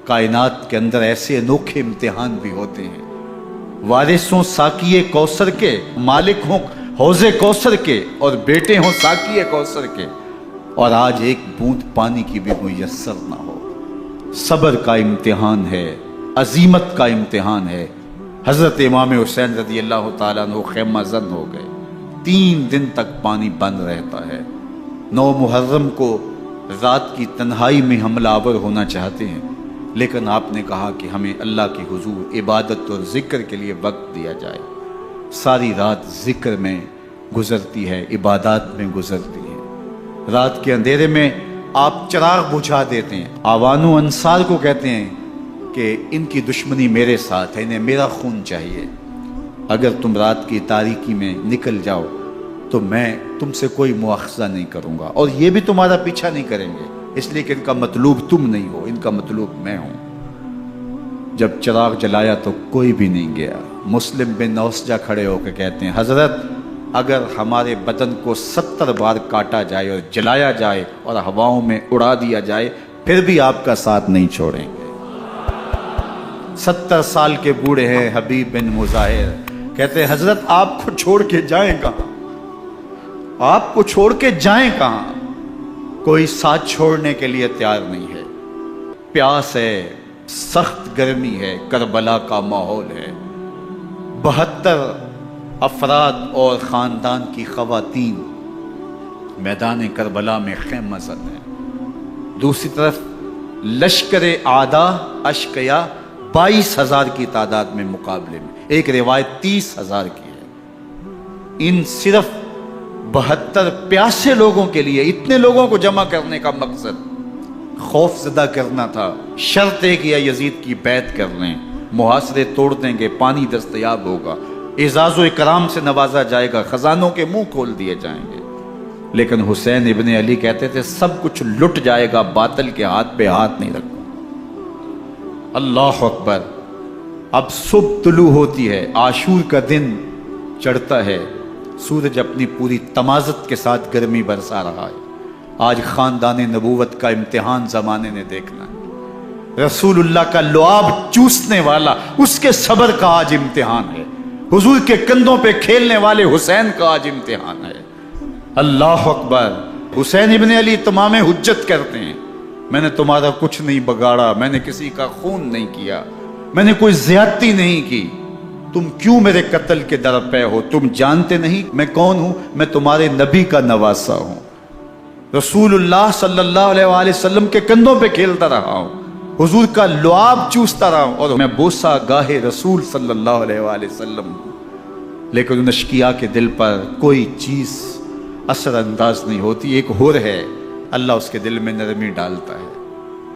کائنات کے اندر ایسے انوکھے امتحان بھی ہوتے ہیں۔ وارث ہوں ساقی کوثر کے، مالک ہوں حوض کوثر کے، اور بیٹے ہوں ساقی کوثر کے، اور آج ایک بوند پانی کی بھی میسر نہ ہو۔ صبر کا امتحان ہے، عزیمت کا امتحان ہے۔ حضرت امام حسین رضی اللہ تعالیٰ عنہ خیمہ زن ہو گئے۔ 3 دن تک پانی بند رہتا ہے، 9 محرم کو رات کی تنہائی میں حملہ آور ہونا چاہتے ہیں، لیکن آپ نے کہا کہ ہمیں اللہ کے حضور عبادت اور ذکر کے لیے وقت دیا جائے۔ ساری رات ذکر میں گزرتی ہے، عبادات میں گزرتی ہے۔ رات کے اندھیرے میں آپ چراغ بجھا دیتے ہیں۔ آوان و انصار کو کہتے ہیں کہ ان کی دشمنی میرے ساتھ ہے، انہیں میرا خون چاہیے، اگر تم رات کی تاریکی میں نکل جاؤ تو میں تم سے کوئی مواخذہ نہیں کروں گا، اور یہ بھی تمہارا پیچھا نہیں کریں گے، اس لیے کہ ان کا مطلوب تم نہیں ہو، ان کا مطلوب میں ہوں۔ جب چراغ جلایا تو کوئی بھی نہیں گیا۔ مسلم بن نوسجہ کھڑے ہو کے کہتے ہیں حضرت اگر ہمارے بدن کو 70 بار کاٹا جائے اور جلایا جائے اور ہواؤں میں اڑا دیا جائے پھر بھی آپ کا ساتھ نہیں چھوڑیں گے۔ 70 سال کے بوڑھے ہیں حبیب بن مظاہر، کہتے ہیں حضرت آپ کو چھوڑ کے جائیں کہاں، آپ کو چھوڑ کے جائیں کہاں، کوئی ساتھ چھوڑنے کے لیے تیار نہیں ہے۔ پیاس ہے، سخت گرمی ہے، کربلا کا ماحول ہے، 72 افراد اور خاندان کی خواتین میدان کربلا میں خیمہ زد ہیں۔ دوسری طرف لشکر اعداء اشقیا 22,000 کی تعداد میں مقابلے میں، ایک روایت 30,000 کی ہے۔ ان صرف 72 پیاسے لوگوں کے لیے اتنے لوگوں کو جمع کرنے کا مقصد خوف زدہ کرنا تھا۔ شرط ہے کہ یزید کی بیعت کر لیں، محاصرے توڑ دیں گے، پانی دستیاب ہوگا، اعزاز و اکرام سے نوازا جائے گا، خزانوں کے منہ کھول دیے جائیں گے۔ لیکن حسین ابن علی کہتے تھے سب کچھ لٹ جائے گا، باطل کے ہاتھ پہ ہاتھ نہیں رکھوں۔ اللہ اکبر۔ اب صبح طلوع ہوتی ہے، عاشور کا دن چڑھتا ہے، سورج اپنی پوری تمازت کے ساتھ گرمی برسا رہا ہے۔ آج خاندان نبوت کا امتحان زمانے نے دیکھنا ہے۔ رسول اللہ کا لعاب چوسنے والا اس کے صبر کا آج امتحان ہے، حضور کے کندھوں پہ کھیلنے والے حسین کا آج امتحان ہے۔ اللہ اکبر۔ حسین ابن علی تمام حجت کرتے ہیں میں نے تمہارا کچھ نہیں بگاڑا، میں نے کسی کا خون نہیں کیا، میں نے کوئی زیادتی نہیں کی، تم کیوں میرے قتل کے در پہ ہو؟ تم جانتے نہیں میں کون ہوں؟ میں تمہارے نبی کا نواسا ہوں، رسول اللہ صلی اللہ علیہ وآلہ وسلم کے کندھوں پہ کھیلتا رہا ہوں، حضور کا لعاب چوستا رہا ہوں، اور میں بوسہ گاہے رسول صلی اللہ علیہ وآلہ وسلم ہوں۔ لیکن ان اشقیاء کے دل پر کوئی چیز اثر انداز نہیں ہوتی۔ ایک ہور ہے، اللہ اس کے دل میں نرمی ڈالتا ہے۔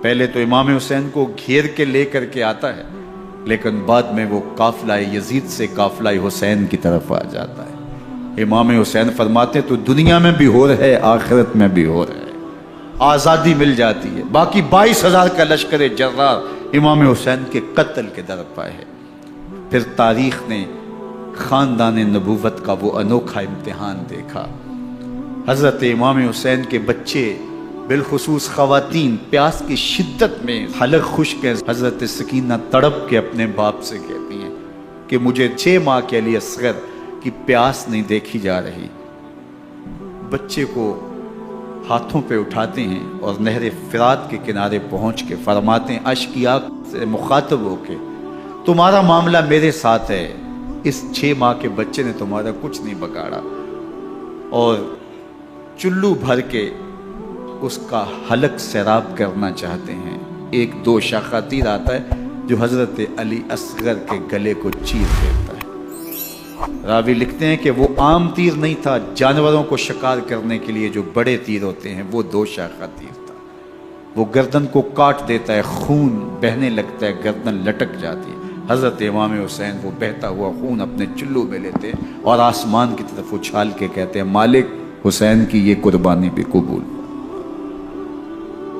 پہلے تو امام حسین کو گھیر کے لے کر کے آتا ہے، لیکن بعد میں وہ قافلہ یزید سے قافلہ حسین کی طرف آ جاتا ہے۔ امام حسین فرماتے تو دنیا میں بھی ہور ہے، آخرت میں بھی ہور ہے، آزادی مل جاتی ہے۔ باقی 22,000 کا لشکر جرار امام حسین کے قتل کے در پائے ہے۔ پھر تاریخ نے خاندان نبوت کا وہ انوکھا امتحان دیکھا۔ حضرت امام حسین کے بچے بالخصوص خواتین پیاس کی شدت میں حلق خشک ہے۔ حضرت سکینہ تڑپ کے اپنے باپ سے کہتی ہیں کہ مجھے 6 ماہ کے لیے اصغر کی پیاس نہیں دیکھی جا رہی۔ بچے کو ہاتھوں پہ اٹھاتے ہیں اور نہر فرات کے کنارے پہنچ کے فرماتے ہیں اشقیاء سے مخاطب ہو کے تمہارا معاملہ میرے ساتھ ہے، اس 6 ماہ کے بچے نے تمہارا کچھ نہیں بگاڑا، اور چلو بھر کے اس کا حلق سیراب کرنا چاہتے ہیں۔ ایک 2 شاخہ تیر آتا ہے جو حضرت علی اصغر کے گلے کو چیر دیتا ہے۔ راوی لکھتے ہیں کہ وہ عام تیر نہیں تھا، جانوروں کو شکار کرنے کے لیے جو بڑے تیر ہوتے ہیں وہ 2 شاخہ تیر تھا۔ وہ گردن کو کاٹ دیتا ہے، خون بہنے لگتا ہے، گردن لٹک جاتی ہے۔ حضرت امام حسین وہ بہتا ہوا خون اپنے چلو میں لیتے ہیں اور آسمان کی طرف اچھال کے کہتے ہیں مالک حسین کی یہ قربانی بھی قبول۔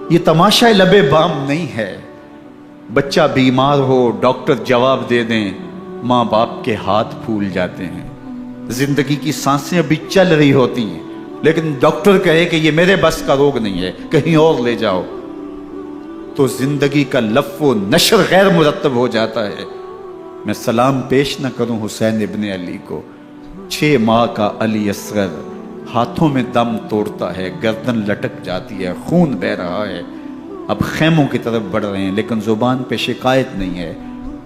یہ تماشا لبے بام نہیں ہے، بچہ بیمار ہو ڈاکٹر جواب دے دیں، ماں باپ کے ہاتھ پھول جاتے ہیں، زندگی کی سانسیں ابھی چل رہی ہوتی ہیں، لیکن ڈاکٹر کہے کہ یہ میرے بس کا روگ نہیں ہے، کہیں اور لے جاؤ، تو زندگی کا لف و نشر غیر مرتب ہو جاتا ہے۔ میں سلام پیش نہ کروں حسین ابن علی کو، 6 ماہ کا علی اصغر ہاتھوں میں دم توڑتا ہے، گردن لٹک جاتی ہے، خون بہ رہا ہے، اب خیموں کی طرف بڑھ رہے ہیں، لیکن زبان پہ شکایت نہیں ہے،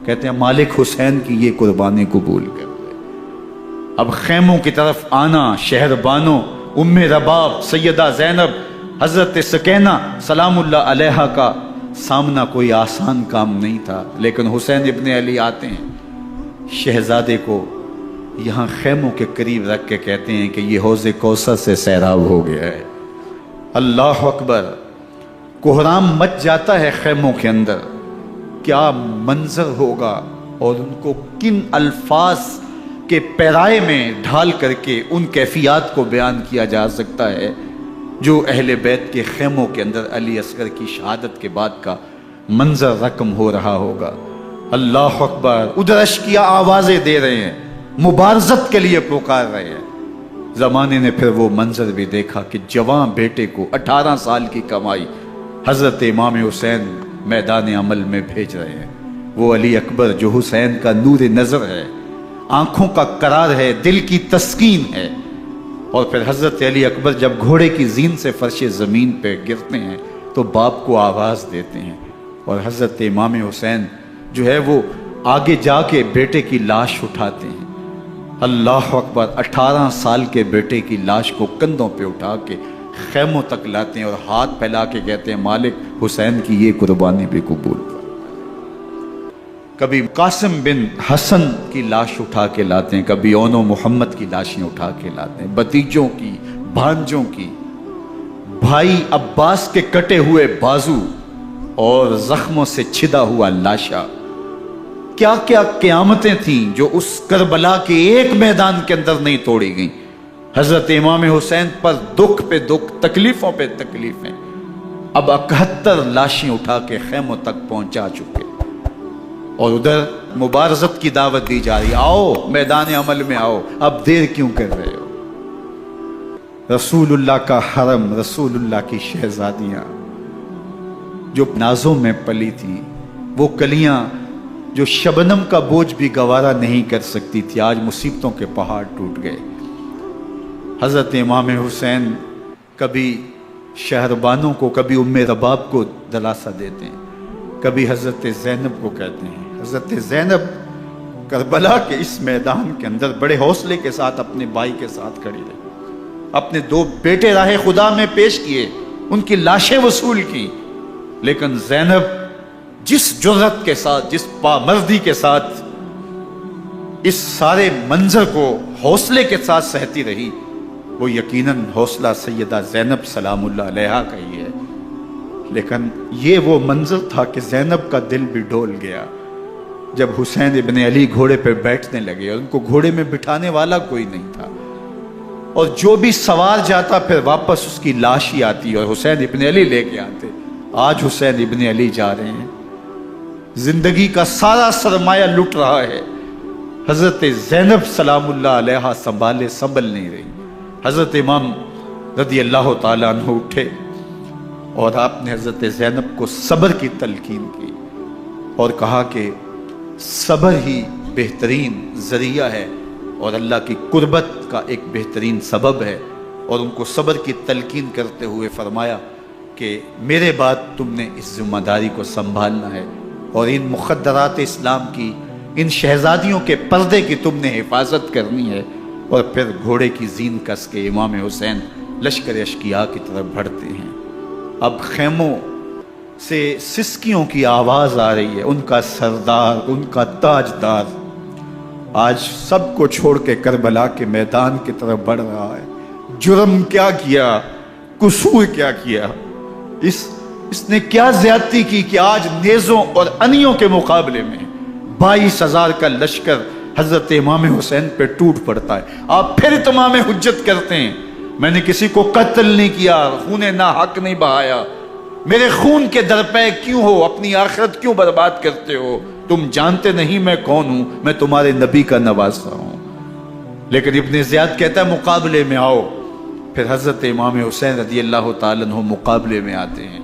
کہتے ہیں مالک حسین کی یہ قربانی قبول کر لے۔ اب خیموں کی طرف آنا، شہر بانوں ام رباب سیدہ زینب حضرت سکینہ سلام اللہ علیہا کا سامنا کوئی آسان کام نہیں تھا، لیکن حسین ابن علی آتے ہیں، شہزادے کو یہاں خیموں کے قریب رکھ کے کہتے ہیں کہ یہ حوض کوثر سے سیراب ہو گیا ہے۔ اللہ اکبر، کوہرام مچ جاتا ہے خیموں کے اندر، کیا منظر ہوگا اور ان کو کن الفاظ کے پیرائے میں ڈھال کر کے ان کیفیات کو بیان کیا جا سکتا ہے جو اہل بیت کے خیموں کے اندر علی اصغر کی شہادت کے بعد کا منظر رقم ہو رہا ہوگا۔ اللہ اکبر، ادھر اشکیا آوازیں دے رہے ہیں، مبارزت کے لیے پکار رہے ہیں۔ زمانے نے پھر وہ منظر بھی دیکھا کہ جوان بیٹے کو 18 سال کی کمائی حضرت امام حسین میدان عمل میں بھیج رہے ہیں۔ وہ علی اکبر جو حسین کا نور نظر ہے، آنکھوں کا قرار ہے، دل کی تسکین ہے۔ اور پھر حضرت علی اکبر جب گھوڑے کی زین سے فرش زمین پہ گرتے ہیں تو باپ کو آواز دیتے ہیں، اور حضرت امام حسین جو ہے وہ آگے جا کے بیٹے کی لاش اٹھاتے ہیں۔ اللہ اکبر، 18 سال کے بیٹے کی لاش کو کندھوں پہ اٹھا کے خیموں تک لاتے ہیں اور ہاتھ پھیلا کے کہتے ہیں مالک حسین کی یہ قربانی بھی قبول۔ کبھی قاسم بن حسن کی لاش اٹھا کے لاتے ہیں، کبھی اون و محمد کی لاشیں اٹھا کے لاتے ہیں، بھتیجوں کی، بھانجوں کی، بھائی عباس کے کٹے ہوئے بازو اور زخموں سے چھدا ہوا لاشا۔ کیا کیا قیامتیں تھیں جو اس کربلا کے ایک میدان کے اندر نہیں توڑی گئیں۔ حضرت امام حسین پر دکھ پہ دکھ، تکلیفوں پہ تکلیفیں، اب 71 لاشیں اٹھا کے خیموں تک پہنچا چکے، اور ادھر مبارزت کی دعوت دی جا رہی، آؤ میدان عمل میں آؤ، اب دیر کیوں کر رہے ہو۔ رسول اللہ کا حرم، رسول اللہ کی شہزادیاں جو نازوں میں پلی تھی، وہ کلیاں جو شبنم کا بوجھ بھی گوارا نہیں کر سکتی تھی، آج مصیبتوں کے پہاڑ ٹوٹ گئے۔ حضرت امام حسین کبھی شہربانوں کو، کبھی ام رباب کو دلاسا دیتے ہیں، کبھی حضرت زینب کو کہتے ہیں۔ حضرت زینب کربلا کے اس میدان کے اندر بڑے حوصلے کے ساتھ اپنے بھائی کے ساتھ کھڑی رہی، اپنے 2 بیٹے راہ خدا میں پیش کیے، ان کی لاشیں وصول کی، لیکن زینب جس جرأت کے ساتھ، جس پامردی کے ساتھ اس سارے منظر کو حوصلے کے ساتھ سہتی رہی، وہ یقیناً حوصلہ سیدہ زینب سلام اللہ علیہا کا ہی ہے۔ لیکن یہ وہ منظر تھا کہ زینب کا دل بھی ڈول گیا جب حسین ابن علی گھوڑے پہ بیٹھنے لگے، اور ان کو گھوڑے میں بٹھانے والا کوئی نہیں تھا، اور جو بھی سوار جاتا پھر واپس اس کی لاش ہی آتی اور حسین ابن علی لے کے آتے۔ آج حسین ابن علی جا رہے ہیں، زندگی کا سارا سرمایہ لٹ رہا ہے، حضرت زینب سلام اللہ علیہا سنبھل نہیں رہی۔ حضرت امام رضی اللہ تعالیٰ عنہ اٹھے اور آپ نے حضرت زینب کو صبر کی تلقین کی اور کہا کہ صبر ہی بہترین ذریعہ ہے اور اللہ کی قربت کا ایک بہترین سبب ہے، اور ان کو صبر کی تلقین کرتے ہوئے فرمایا کہ میرے بعد تم نے اس ذمہ داری کو سنبھالنا ہے، اور ان مخدرات اسلام کی، ان شہزادیوں کے پردے کی تم نے حفاظت کرنی ہے۔ اور پھر گھوڑے کی زین کس کے امام حسین لشکر اشکیا کی طرف بڑھتے ہیں۔ اب خیموں سے سسکیوں کی آواز آ رہی ہے، ان کا سردار، ان کا تاجدار آج سب کو چھوڑ کے کربلا کے میدان کی طرف بڑھ رہا ہے۔ جرم کیا کیا، قصور کیا کیا، اس نے کیا زیادتی کی کہ آج نیزوں اور انیوں کے مقابلے میں 22,000 کا لشکر حضرت امام حسین پہ ٹوٹ پڑتا ہے۔ آپ پھر تمام حجت کرتے ہیں میں نے کسی کو قتل نہیں کیا، خون ناحق نہیں بہایا، میرے خون کے درپے کیوں ہو، اپنی آخرت کیوں برباد کرتے ہو، تم جانتے نہیں میں کون ہوں، میں تمہارے نبی کا نواسا ہوں۔ لیکن ابن زیاد کہتا ہے مقابلے میں آؤ۔ پھر حضرت امام حسین رضی اللہ تعالیٰ عنہ مقابلے میں آتے ہیں،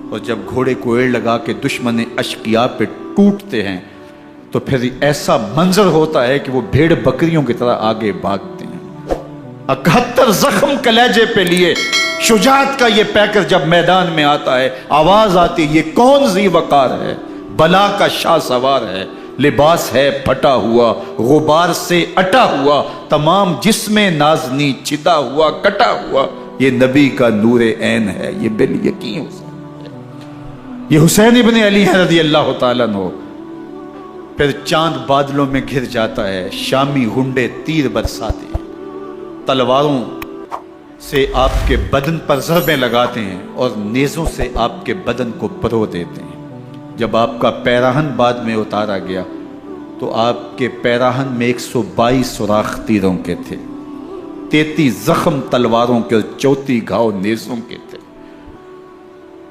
اور جب گھوڑے کو ایڑ لگا کے دشمن اشقیاء پہ ٹوٹتے ہیں تو پھر ایسا منظر ہوتا ہے کہ وہ بھیڑ بکریوں کی طرح آگے بھاگتے ہیں۔ 71 زخم کلیجے پہ لیے شجاعت کا یہ پیکر جب میدان میں آتا ہے، آواز آتی ہے یہ کون ذی وقار ہے، بلا کا شاہ سوار ہے، لباس ہے پھٹا ہوا غبار سے اٹا ہوا، تمام جسم نازنی چدا ہوا کٹا ہوا، یہ نبی کا نور عین ہے، یہ بالیقین حسین ہے، یہ حسین ابن علی ہے رضی اللہ تعالیٰ عنہ۔ پھر چاند بادلوں میں گھر جاتا ہے، شامی غنڈے تیر برساتے ہیں، تلواروں سے آپ کے بدن پر ضربیں لگاتے ہیں اور نیزوں سے آپ کے بدن کو پرو دیتے ہیں۔ جب آپ کا پیراہن بعد میں اتارا گیا تو آپ کے پیراہن میں 122 سوراخ تیروں کے تھے، 33 زخم تلواروں کے اور 34 گھاؤ نیزوں کے تھے۔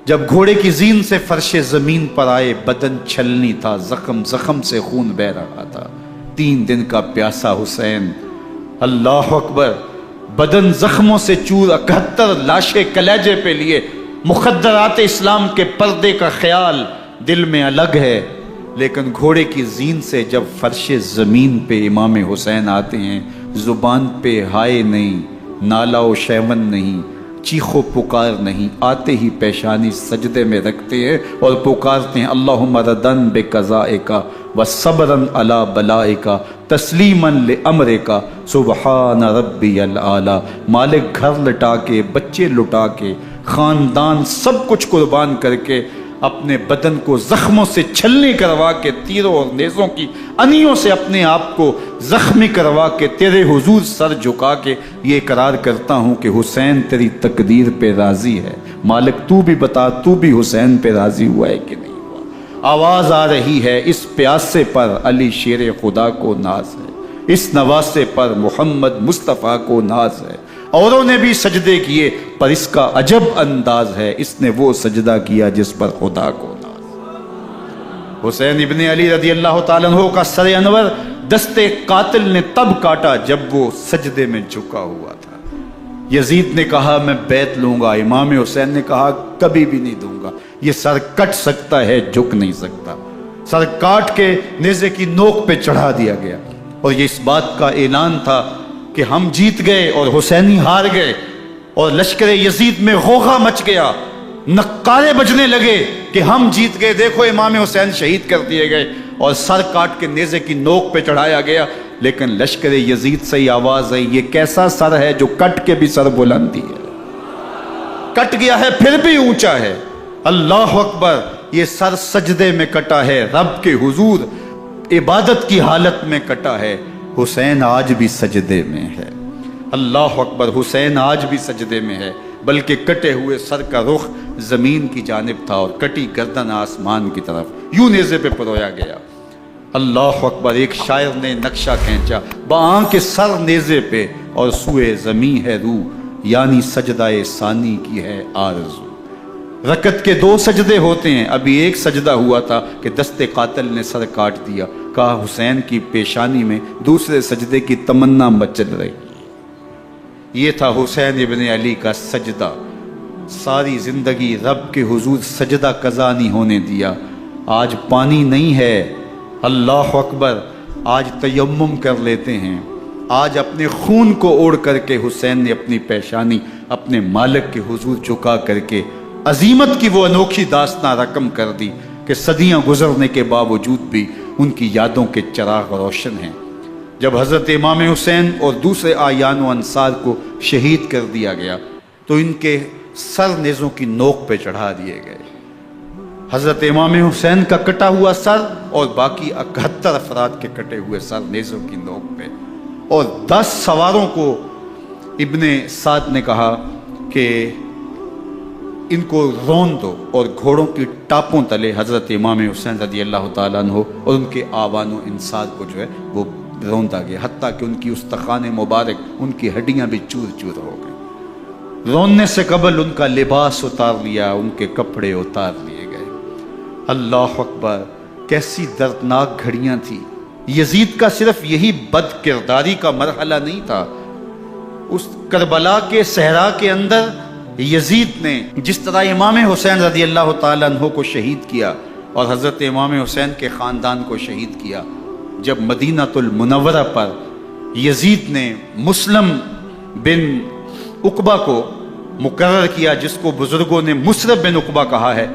جب گھوڑے کی زین سے فرش زمین پر آئے، بدن چھلنی تھا، زخم زخم سے خون بہ رہا تھا، 3 دن کا پیاسا حسین، اللہ اکبر، بدن زخموں سے چور، 71 لاشیں کلیجے پہ لیے، مخدرات اسلام کے پردے کا خیال دل میں الگ ہے، لیکن گھوڑے کی زین سے جب فرش زمین پہ امام حسین آتے ہیں، زبان پہ ہائے نہیں، نالا و شیون نہیں، چیخ و پکار نہیں، آتے ہی پیشانی سجدے میں رکھتے ہیں اور پکارتے ہیں اللہم ردن بقضائک وصبرن علی بلائک تسلیما لامرک سبحان ربی العالی۔ مالک گھر لٹا کے، بچے لٹا کے، خاندان سب کچھ قربان کر کے، اپنے بدن کو زخموں سے چھلنی کروا کے، تیروں اور نیزوں کی انیوں سے اپنے آپ کو زخمی کروا کے، تیرے حضور سر جھکا کے یہ اقرار کرتا ہوں کہ حسین تیری تقدیر پہ راضی ہے، مالک تو بھی بتا، تو بھی حسین پہ راضی ہوا ہے کہ نہیں ہوا۔ آواز آ رہی ہے، اس پیاسے پر علی شیر خدا کو ناز ہے، اس نواسے پر محمد مصطفیٰ کو ناز ہے، اوروں نے بھی سجدے کیے پر اس کا عجب انداز ہے، اس نے وہ سجدہ کیا جس پر خدا کو ناز۔ حسین ابن علی رضی اللہ تعالیٰ عنہ کا سر انور دستے قاتل نے تب کاٹا جب وہ سجدے میں جھکا ہوا تھا۔ یزید نے کہا میں بیعت لوں گا، امام حسین نے کہا کبھی بھی نہیں دوں گا، یہ سر کٹ سکتا ہے جھک نہیں سکتا۔ سر کاٹ کے نیزے کی نوک پہ چڑھا دیا گیا اور یہ اس بات کا اعلان تھا کہ ہم جیت گئے اور حسینی ہار گئے، اور لشکر یزید میں غوغا مچ گیا، نقارے بجنے لگے کہ ہم جیت گئے، دیکھو امام حسین شہید کر دیے گئے، اور سر کاٹ کے نیزے کی نوک پہ چڑھایا گیا۔ لیکن لشکر یزید سے ہی آواز آئی یہ کیسا سر ہے جو کٹ کے بھی سر بلندی ہے، کٹ گیا ہے پھر بھی اونچا ہے، اللہ اکبر، یہ سر سجدے میں کٹا ہے، رب کے حضور عبادت کی حالت میں کٹا ہے، حسین آج بھی سجدے میں ہے، اللہ اکبر، حسین آج بھی سجدے میں ہے، بلکہ کٹے ہوئے سر کا رخ زمین کی جانب تھا اور کٹی گردن آسمان کی طرف، یوں نیزے پہ پرویا گیا، اللہ اکبر۔ ایک شاعر نے نقشہ کھینچا، بآنکھ سر نیزے پہ اور سوئے زمین ہے روح، یعنی سجدہ ثانی کی ہے آرزو۔ رکعت کے 2 سجدے ہوتے ہیں، ابھی ایک سجدہ ہوا تھا کہ دستے قاتل نے سر کاٹ دیا، کہا حسین کی پیشانی میں دوسرے سجدے کی تمنا مچل رہی۔ یہ تھا حسین ابن علی کا سجدہ، ساری زندگی رب کے حضور سجدہ قضا نہیں ہونے دیا۔ آج پانی نہیں ہے، اللہ اکبر، آج تیمم کر لیتے ہیں، آج اپنے خون کو اوڑھ کر کے حسین نے اپنی پیشانی اپنے مالک کے حضور جھکا کر کے عظیمت کی وہ انوکھی داستان رقم کر دی کہ صدیاں گزرنے کے باوجود بھی ان کی یادوں کے چراغ روشن ہیں۔ جب حضرت امام حسین اور دوسرے آیان و انصار کو شہید کر دیا گیا تو ان کے سر نیزوں کی نوک پہ چڑھا دیے گئے، حضرت امام حسین کا کٹا ہوا سر اور باقی 71 افراد کے کٹے ہوئے سر نیزوں کی نوک پہ، اور 10 سواروں کو ابن سعد نے کہا کہ ان کو رون دو، اور گھوڑوں کی ٹاپوں تلے حضرت امام حسین رضی اللہ تعالیٰ عنہ اور ان کے آوان و انصار کو جو ہے وہ روندا گیا، حتیٰ کہ ان کی استخوان مبارک، ان کی ہڈیاں بھی چور چور ہو گئی۔ روننے سے قبل ان کا لباس اتار لیا، ان کے کپڑے اتار لیے گئے، اللہ اکبر، کیسی دردناک گھڑیاں تھیں۔ یزید کا صرف یہی بد کرداری کا مرحلہ نہیں تھا، اس کربلا کے صحرا کے اندر یزید نے جس طرح امام حسین رضی اللہ تعالیٰ عنہ کو شہید کیا اور حضرت امام حسین کے خاندان کو شہید کیا، جب مدینہ المنورہ پر یزید نے مسلم بن عقبہ کو مقرر کیا، جس کو بزرگوں نے مصرب بن عقبہ کہا ہے،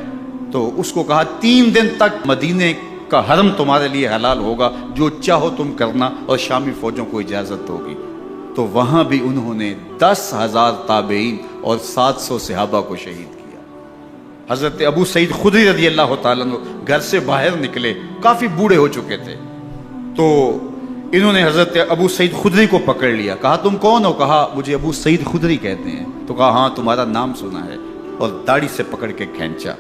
تو اس کو کہا 3 دن تک مدینے کا حرم تمہارے لیے حلال ہوگا، جو چاہو تم کرنا، اور شامی فوجوں کو اجازت ہوگی۔ تو وہاں بھی انہوں نے 10,000 تابعین اور 700 صحابہ کو شہید کیا۔ حضرت ابو سعید خدری رضی اللہ تعالیٰ عنہ گھر سے باہر نکلے، کافی بوڑھے ہو چکے تھے، تو انہوں نے حضرت ابو سعید خدری کو پکڑ لیا، کہا تم کون ہو؟ کہا مجھے ابو سعید خدری کہتے ہیں۔ تو کہا ہاں تمہارا نام سنا ہے، اور داڑھی سے پکڑ کے کھینچا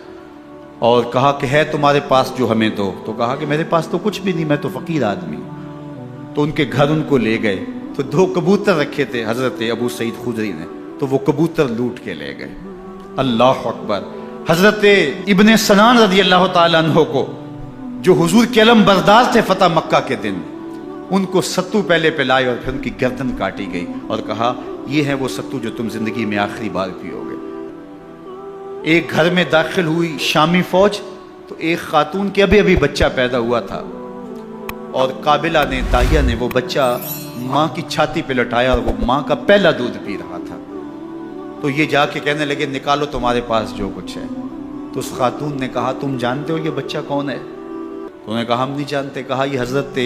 اور کہا کہ ہے تمہارے پاس جو ہمیں دو؟ تو کہا کہ میرے پاس تو کچھ بھی نہیں، میں تو فقیر آدمی ہوں۔ تو ان کے گھر ان کو لے گئے، تو 2 کبوتر رکھے تھے حضرت ابو سعید خدری نے، تو وہ کبوتر لوٹ کے لے گئے۔ اللہ اکبر۔ حضرت ابن سنان رضی اللہ تعالیٰ عنہ کو، جو حضور کے علم بردار تھے فتح مکہ کے دن، ان کو ستو پہلے پلائے اور پھر ان کی گردن کاٹی گئی اور کہا یہ ہے وہ ستو جو تم زندگی میں آخری بار پیو گے۔ ایک گھر میں داخل ہوئی شامی فوج، تو ایک خاتون کے ابھی بچہ پیدا ہوا تھا، اور قابلہ نے، دائیہ نے وہ بچہ ماں کی چھاتی پہ لٹایا، اور وہ ماں کا پہلا دودھ پی رہا تھا۔ تو یہ جا کے کہنے لگے نکالو تمہارے پاس جو کچھ ہے۔ تو اس خاتون نے کہا تم جانتے ہو یہ بچہ کون ہے؟ تو انہوں نے کہا ہم نہیں جانتے۔ کہا یہ حضرت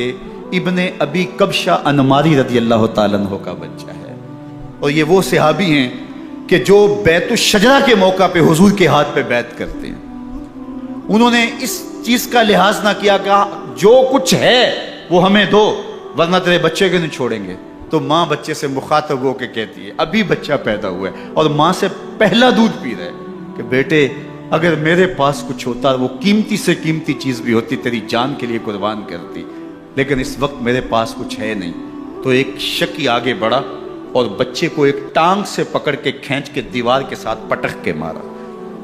ابن ابی کبشہ انماری رضی اللہ تعالیٰ عنہ کا بچہ ہے، اور یہ وہ صحابی ہیں کہ جو بیت الشجرہ کے موقع پہ حضور کے ہاتھ پہ بیعت کرتے ہیں۔ انہوں نے اس چیز کا لحاظ نہ کیا کہ جو کچھ ہے وہ ہمیں دو، ورنہ تیرے بچے کو نہیں چھوڑیں گے۔ تو ماں بچے سے مخاطب ہو کے کہتی ہے، ابھی بچہ پیدا ہوا ہے اور ماں سے پہلا دودھ پی رہے، کہ بیٹے اگر میرے پاس کچھ ہوتا، وہ قیمتی سے قیمتی چیز بھی ہوتی، تیری جان کے لیے قربان کرتی، لیکن اس وقت میرے پاس کچھ ہے نہیں۔ تو ایک شکی آگے بڑھا اور بچے کو ایک ٹانگ سے پکڑ کے کھینچ کے دیوار کے ساتھ پٹک کے مارا،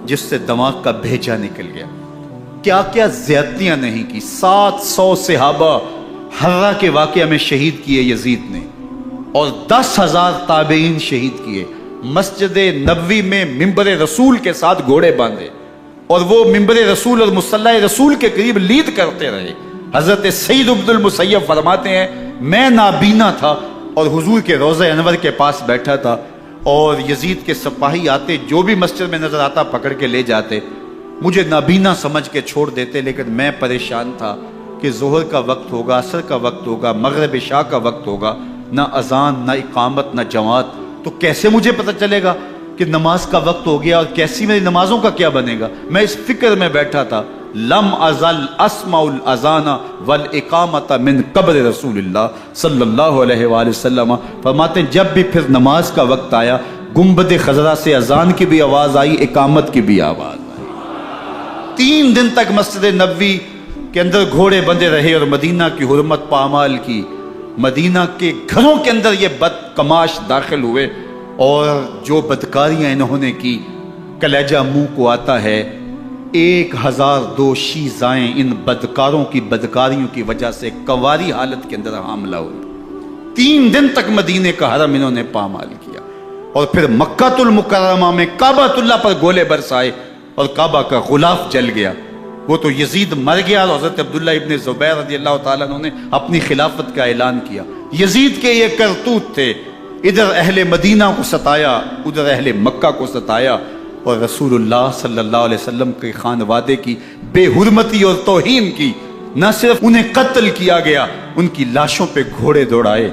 جس سے دماغ کا بھیجا نکل گیا۔ کیا کیا زیادتیاں نہیں کی۔ 700 صحابہ حرہ کے واقعہ میں شہید کیے یزید نے، اور 10,000 تابعین شہید کیے۔ مسجد نبوی میں ممبر رسول کے ساتھ گھوڑے باندھے، اور وہ ممبر رسول اور مصلی رسول کے قریب لید کرتے رہے۔ حضرت سید عبد المسیب فرماتے ہیں میں نابینا تھا اور حضور کے روضہ انور کے پاس بیٹھا تھا، اور یزید کے سپاہی آتے، جو بھی مسجد میں نظر آتا پکڑ کے لے جاتے، مجھے نابینا سمجھ کے چھوڑ دیتے، لیکن میں پریشان تھا کہ ظہر کا وقت ہوگا، عصر کا وقت ہوگا، مغرب عشاء کا وقت ہوگا، نہ اذان نہ اقامت نہ جماعت، تو کیسے مجھے پتہ چلے گا کہ نماز کا وقت ہو گیا، اور کیسی میری نمازوں کا کیا بنے گا؟ میں اس فکر میں بیٹھا تھا۔ لم ازل اسمع الاذان والاقامت من قبر رسول اللہ صلی اللہ علیہ وآلہ وسلم۔ فرماتے ہیں جب بھی پھر نماز کا وقت آیا، گنبد خضرا سے اذان کی بھی آواز آئی، اقامت کی بھی آواز آئی۔ 3 دن تک مسجد نبوی کے اندر گھوڑے بندے رہے، اور مدینہ کی حرمت پامال کی۔ مدینہ کے گھروں کے اندر یہ بدکماش داخل ہوئے، اور جو بدکاریاں انہوں نے کی کلیجہ منہ کو آتا ہے۔ 1002 شیزائیں ان بدکاروں کی بدکاریوں کی وجہ سے کنواری حالت کے اندر حاملہ ہوئی۔ 3 دن تک مدینے کا حرم انہوں نے پامال کیا، اور پھر مکہ المکرمہ میں کعبہ اللہ پر گولے برسائے، اور کعبہ کا غلاف جل گیا۔ وہ تو یزید مر گیا، اور حضرت عبداللہ ابن زبیر رضی اللہ تعالیٰ عنہ نے اپنی خلافت کا اعلان کیا۔ یزید کے یہ کرتوت تھے، ادھر اہل مدینہ کو ستایا، ادھر اہل مکہ کو ستایا، اور رسول اللہ صلی اللہ علیہ وسلم کے خانوادے کی بے حرمتی اور توہین کی۔ نہ صرف انہیں قتل کیا گیا، ان کی لاشوں پہ گھوڑے دوڑائے۔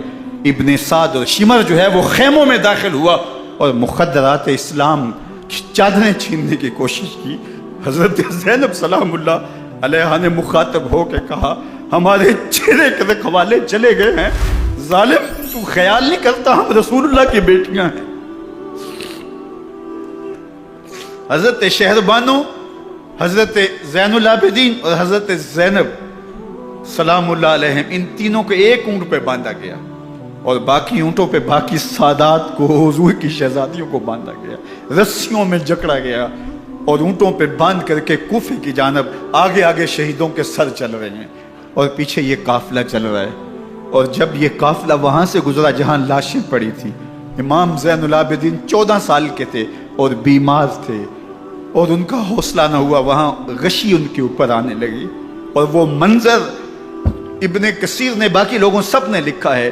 ابن سعد اور شمر جو ہے وہ خیموں میں داخل ہوا، اور مخدرات اسلام کی چادریں چھیننے کی کوشش کی۔ حضرت زینب سلام اللہ علیہ نے مخاطب ہو کے کہا ہمارے چہرے کے رکھوالے چلے گئے ہیں، ظالم تو خیال نہیں کرتا ہم رسول اللہ کی بیٹیاں ہیں۔ حضرت شہربانو، حضرت زین العابدین اور حضرت زینب سلام اللہ علیہم، ان تینوں کو ایک اونٹ پہ باندھا گیا، اور باقی اونٹوں پہ باقی سادات کو، حضور کی شہزادیوں کو باندھا گیا، رسیوں میں جکڑا گیا، اور اونٹوں پہ باندھ کر کے کوفے کی جانب آگے آگے شہیدوں کے سر چل رہے ہیں، اور پیچھے یہ قافلہ چل رہا ہے۔ اور جب یہ قافلہ وہاں سے گزرا جہاں لاشیں پڑی تھی، امام زین العابدین 14 سال کے تھے اور بیمار تھے، اور ان کا حوصلہ نہ ہوا، وہاں غشی ان کے اوپر آنے لگی، اور وہ منظر ابن کثیر نے، باقی لوگوں سب نے لکھا ہے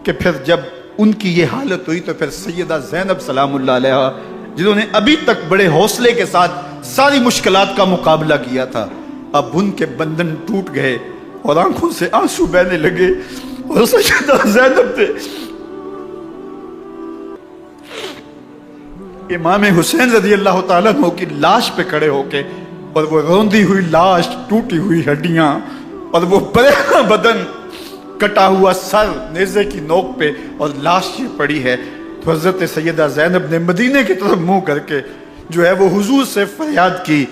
کہ پھر جب ان کی یہ حالت ہوئی تو پھر سیدہ زینب سلام اللہ علیہ، جنہوں نے ابھی تک بڑے حوصلے کے ساتھ ساری مشکلات کا مقابلہ کیا تھا، اب ان کے بندھن ٹوٹ گئے اور آنکھوں سے آنسو بہنے لگے، اور سیدہ زینب نے امام حسین رضی اللہ تعالیٰ عنہ کی لاش پہ کھڑے ہو کے، اور وہ روندی ہوئی لاش، ٹوٹی ہوئی ہڈیاں، اور وہ پریشاں بدن، کٹا ہوا سر نیزے کی نوک پہ، اور لاش یہ پڑی ہے، تو حضرت سیدہ زینب نے مدینے کی طرف منہ کر کے جو ہے وہ حضور سے فریاد کی،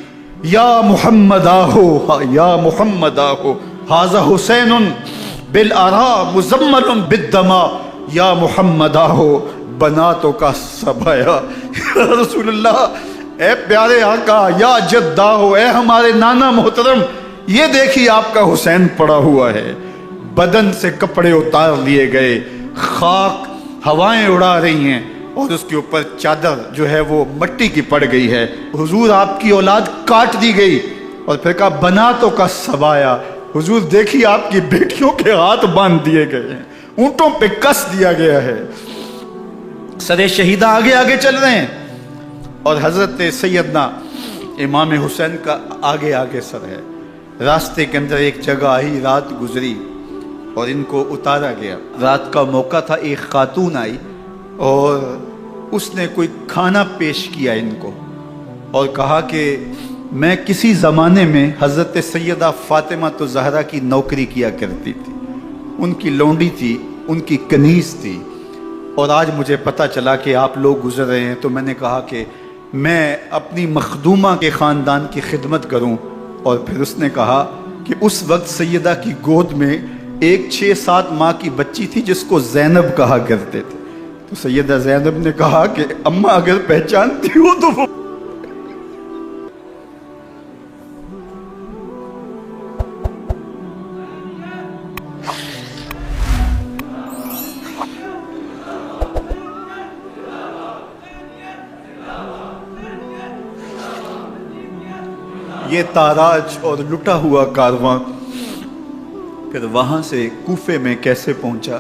یا محمد آہو، یا محمد آہو، ھذا حسین بالآراء مزمل بالدماء، یا محمد آہو بناتوں کا سبایا۔ یا رسول اللہ، اے پیارے آقا، یا جدہ ہو، اے ہمارے نانا محترم، یہ دیکھیے آپ کا حسین پڑا ہوا ہے، بدن سے کپڑے اتار لیے گئے، خاک ہوائیں اڑا رہی ہیں، اور اس کے اوپر چادر جو ہے وہ مٹی کی پڑ گئی ہے۔ حضور آپ کی اولاد کاٹ دی گئی، اور پھر کہا بناتوں کا سبایا، حضور دیکھیے آپ کی بیٹیوں کے ہاتھ باندھ دیے گئے ہیں، اونٹوں پہ کس دیا گیا ہے، سر شہیدہ آگے آگے چل رہے ہیں، اور حضرت سیدنا امام حسین کا آگے آگے سر ہے۔ راستے کے اندر ایک جگہ آئی، رات گزری اور ان کو اتارا گیا۔ رات کا موقع تھا، ایک خاتون آئی اور اس نے کوئی کھانا پیش کیا ان کو، اور کہا کہ میں کسی زمانے میں حضرت سیدہ فاطمہ زہرا کی نوکری کیا کرتی تھی، ان کی لونڈی تھی، ان کی کنیز تھی، اور آج مجھے پتہ چلا کہ آپ لوگ گزر رہے ہیں، تو میں نے کہا کہ میں اپنی مخدومہ کے خاندان کی خدمت کروں۔ اور پھر اس نے کہا کہ اس وقت سیدہ کی گود میں ایک 6-7 ماہ کی بچی تھی جس کو زینب کہا کرتے تھے، تو سیدہ زینب نے کہا کہ اماں اگر پہچانتی ہو تو وہ یہ تاراج اور لٹا ہوا کارواں پھر وہاں سے کوفے میں کیسے پہنچا،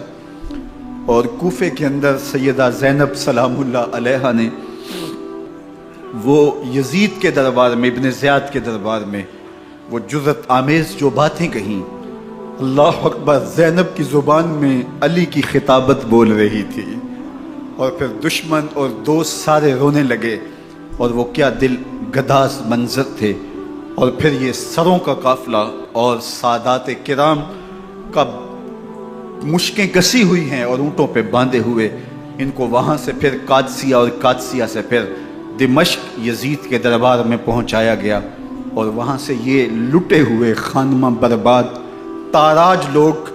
اور کوفے کے اندر سیدہ زینب سلام اللہ علیہا نے وہ یزید کے دربار میں، ابن زیاد کے دربار میں وہ جرأت آمیز جو باتیں کہیں، اللہ اکبر، زینب کی زبان میں علی کی خطابت بول رہی تھی، اور پھر دشمن اور دوست سارے رونے لگے، اور وہ کیا دل گداز منظر تھے۔ اور پھر یہ سروں کا قافلہ اور سادات کرام کا مشکیں کسی ہوئی ہیں اور اونٹوں پہ باندھے ہوئے، ان کو وہاں سے پھر قادسیہ، اور قادسیہ سے پھر دمشق یزید کے دربار میں پہنچایا گیا، اور وہاں سے یہ لٹے ہوئے خانمہ برباد تاراج لوگ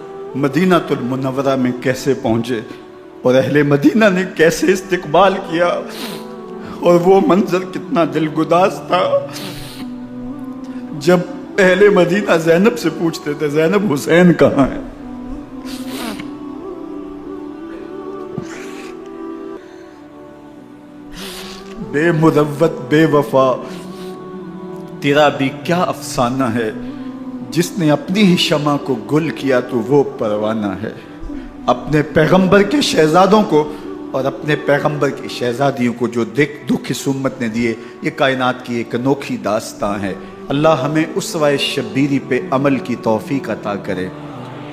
مدینہ المنورہ میں کیسے پہنچے، اور اہل مدینہ نے کیسے استقبال کیا، اور وہ منظر کتنا دلگداز تھا جب اہل مدینہ زینب سے پوچھتے تھے زینب حسین کہاں ہے؟ بے مروت بے وفا تیرا بھی کیا افسانہ ہے، جس نے اپنی ہی شمع کو گل کیا تو وہ پروانہ ہے۔ اپنے پیغمبر کے شہزادوں کو اور اپنے پیغمبر کی شہزادیوں کو جو دکھ اس امت نے دیے، یہ کائنات کی ایک انوکھی داستان ہے۔ اللہ ہمیں اسوہ شبیری پہ عمل کی توفیق عطا کرے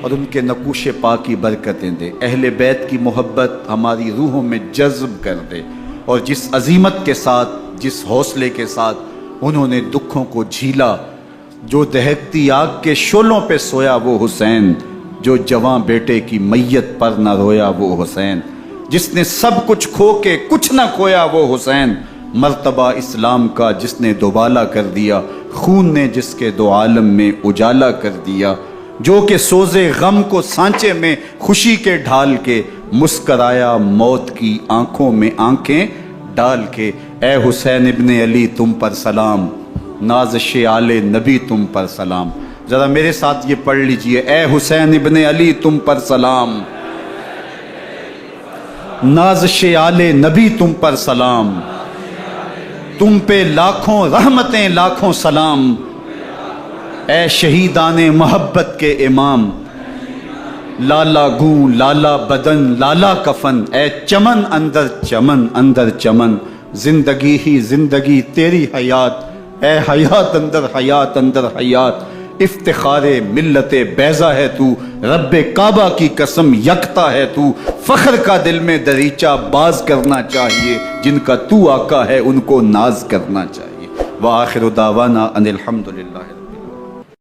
اور ان کے نقوش پاک کی برکتیں دے، اہل بیت کی محبت ہماری روحوں میں جذب کر دے، اور جس عظیمت کے ساتھ، جس حوصلے کے ساتھ انہوں نے دکھوں کو جھیلا، جو دہکتی آگ کے شعلوں پہ سویا وہ حسین، جو جواں بیٹے کی میت پر نہ رویا وہ حسین، جس نے سب کچھ کھو کے کچھ نہ کھویا وہ حسین، مرتبہ اسلام کا جس نے دوبالا کر دیا، خون نے جس کے دو عالم میں اجالا کر دیا، جو کہ سوزے غم کو سانچے میں خوشی کے ڈھال کے مسکرایا موت کی آنکھوں میں آنکھیں ڈال کے۔ اے حسین ابن علی تم پر سلام، نازش آل نبی تم پر سلام۔ ذرا میرے ساتھ یہ پڑھ لیجئے، اے حسین ابن علی تم پر سلام، نازش آل نبی تم پر سلام، تم پہ لاکھوں رحمتیں لاکھوں سلام، اے شہیدان محبت کے امام، لالا گوں لالا بدن لالا کفن، اے چمن اندر چمن، زندگی ہی زندگی تیری حیات اے حیات اندر حیات اندر حیات، افتخار ملت بیضا ہے تو، رب کعبہ کی قسم یکتا ہے تو، فخر کا دل میں دریچہ باز کرنا چاہیے، جن کا تو آقا ہے ان کو ناز کرنا چاہیے۔ وآخر دعوانا ان الحمدللہ۔